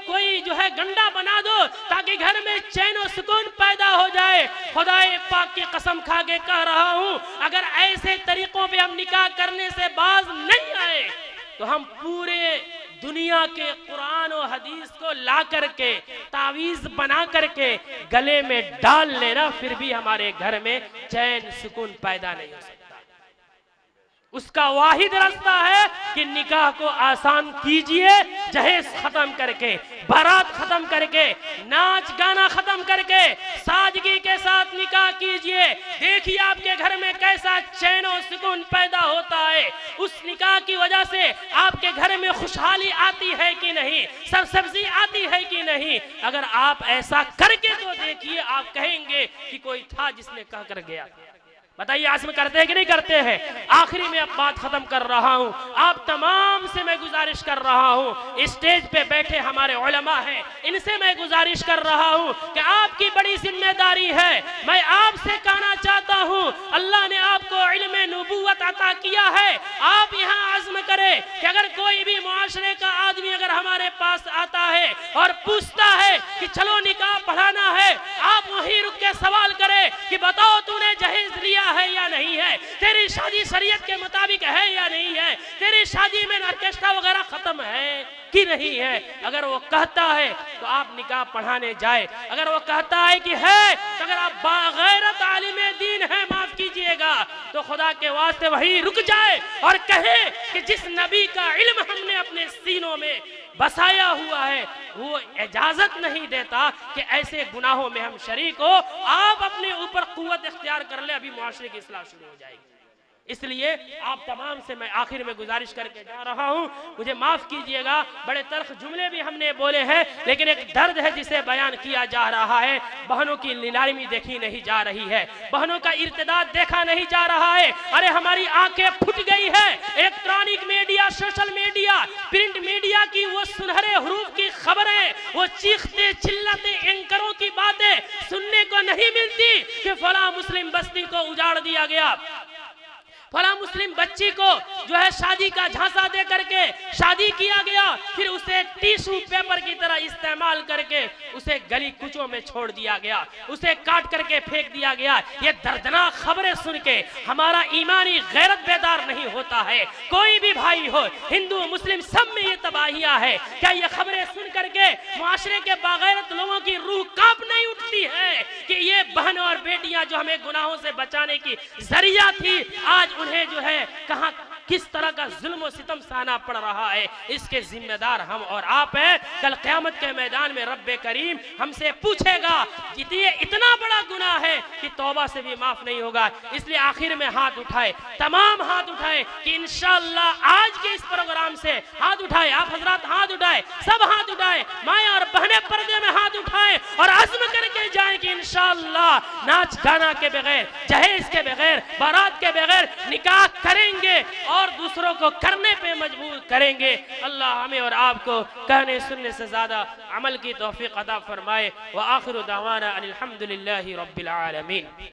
کوئی جو ہے گنڈا بنا دو تاکہ گھر میں چین و سکون پیدا ہو جائے. خدائے پاک کی قسم کھا کے کہہ رہا ہوں، اگر ایسے طریقوں پہ ہم نکاح کرنے سے باز نہیں آئے تو ہم پورے دنیا کے قرآن و حدیث کو لا کر کے تعویذ بنا کر کے گلے میں ڈال لینا، پھر بھی ہمارے گھر میں چین سکون پیدا نہیں ہو سکتا. اس کا واحد راستہ ہے کہ نکاح کو آسان کیجئے، جہیز ختم کر کے، بارات ختم کر کے، ناچ گانا ختم کر کے سادگی کے ساتھ نکاح کیجئے. دیکھیے آپ کے گھر میں کیسا چین و سکون پیدا ہوتا ہے. اس نکاح کی وجہ سے آپ کے گھر میں خوشحالی آتی ہے کہ نہیں، سرسبزی آتی ہے کہ نہیں. اگر آپ ایسا کر کے تو دیکھیے، آپ کہیں گے کہ کوئی تھا جس نے کہہ کر گیا. بتائیے عزم کرتے ہیں کہ نہیں کرتے ہیں؟ آخری میں اب بات ختم کر رہا ہوں. آپ تمام سے میں گزارش کر رہا ہوں، اسٹیج پہ بیٹھے ہمارے علماء ہیں، ان سے میں گزارش کر رہا ہوں کہ آپ کی بڑی ذمہ داری ہے. میں آپ سے کہنا چاہتا ہوں، اللہ نے آپ کو علم نبوت عطا کیا ہے. آپ یہاں عزم کریں کہ اگر کوئی بھی معاشرے کا آدمی اگر ہمارے پاس آتا ہے اور پوچھتا ہے کہ چلو نکاح پڑھانا ہے، آپ وہیں رک کے سوال کریں کہ بتاؤ تو نے جہیز لیا ہے یا نہیں ہے، تیری شادی شریعت کے مطابق ہے یا نہیں ہے، تیری شادی میں آرکیسٹرا وغیرہ ختم ہے کہ نہیں ہے. اگر وہ کہتا ہے تو آپ نکاح پڑھانے جائے. اگر وہ کہتا ہے کہ ہے، تو اگر آپ باغیرت عالم دین ہے، معاف کیجئے گا، تو خدا کے واسطے وہیں رک جائے اور کہے کہ جس نبی کا علم ہم نے اپنے سینوں میں بسایا ہوا ہے وہ اجازت نہیں دیتا کہ ایسے گناہوں میں ہم شریک ہو. آپ اپنے اوپر قوت اختیار کر لیں، ابھی معاشرے کی اصلاح شروع ہو جائے گی. اس لیے آپ تمام سے میں آخر میں گزارش کر کے جا رہا ہوں، مجھے معاف کیجئے گا، بڑے تلخ جملے بھی ہم نے بولے ہیں، لیکن ایک درد ہے جسے بیان کیا جا رہا ہے. بہنوں کی نیلامی دیکھی نہیں جا رہی ہے، بہنوں کا ارتداد دیکھا نہیں جا رہا ہے. ارے ہماری آنکھیں پھٹ گئی ہے. Electronic media, social media, print media کی وہ سنہرے حروف کی خبریں، وہ چیختے چلاتے اینکروں کی باتیں سننے کو نہیں ملتی کہ فلاں مسلم بستی کو اجاڑ دیا گیا، فلاں مسلم بچی کو جو ہے شادی کا جھانسا دے کر کے شادی کیا گیا، پھر اسے ٹیشو پیپر کی طرح استعمال کر کے اسے گلی کوچوں میں چھوڑ دیا گیا، اسے کاٹ کر کے پھینک دیا گیا. یہ دردناک خبریں سن کے ہمارا ایمانی غیرت بیدار نہیں ہوتا ہے. کوئی بھی بھائی ہو، ہندو مسلم سب میں یہ تباہیاں ہے. کیا یہ خبریں سن کر کے معاشرے کے باغیرت لوگوں کی روح کانپ نہیں اٹھتی ہے کہ یہ بہن اور بیٹیاں جو ہمیں گناہوں سے بچانے کی ذریعہ تھی، آج انہیں جو ہے کہاں کس طرح کا ظلم و ستم سہنا پڑ رہا ہے؟ اس کے ذمہ دار ہم اور آپ ہیں. کل قیامت کے میدان میں رب کریم ہم سے پوچھے گا، یہ اتنا بڑا گناہ ہے کہ توبہ سے بھی معاف نہیں ہوگا. اس لیے آخر میں ہاتھ اٹھائے، تمام ہاتھ اٹھائے کہ انشاءاللہ آج کے اس پروگرام سے ہاتھ اٹھائے، آپ حضرات ہاتھ اٹھائے، سب ہاتھ اٹھائے، مائیں اور بہنیں پردے میں ہاتھ اٹھائے اور عزم کر کے جائیں کہ انشاءاللہ ناچ گانا کے بغیر، جہیز کے بغیر، بارات کے بغیر نکاح کریں گے اور دوسروں کو کرنے پہ مجبور کریں گے. اللہ ہمیں اور آپ کو کہنے سننے سے زیادہ عمل کی توفیق عطا فرمائے. وآخر دعوانا ان الحمدللہ رب العالمین.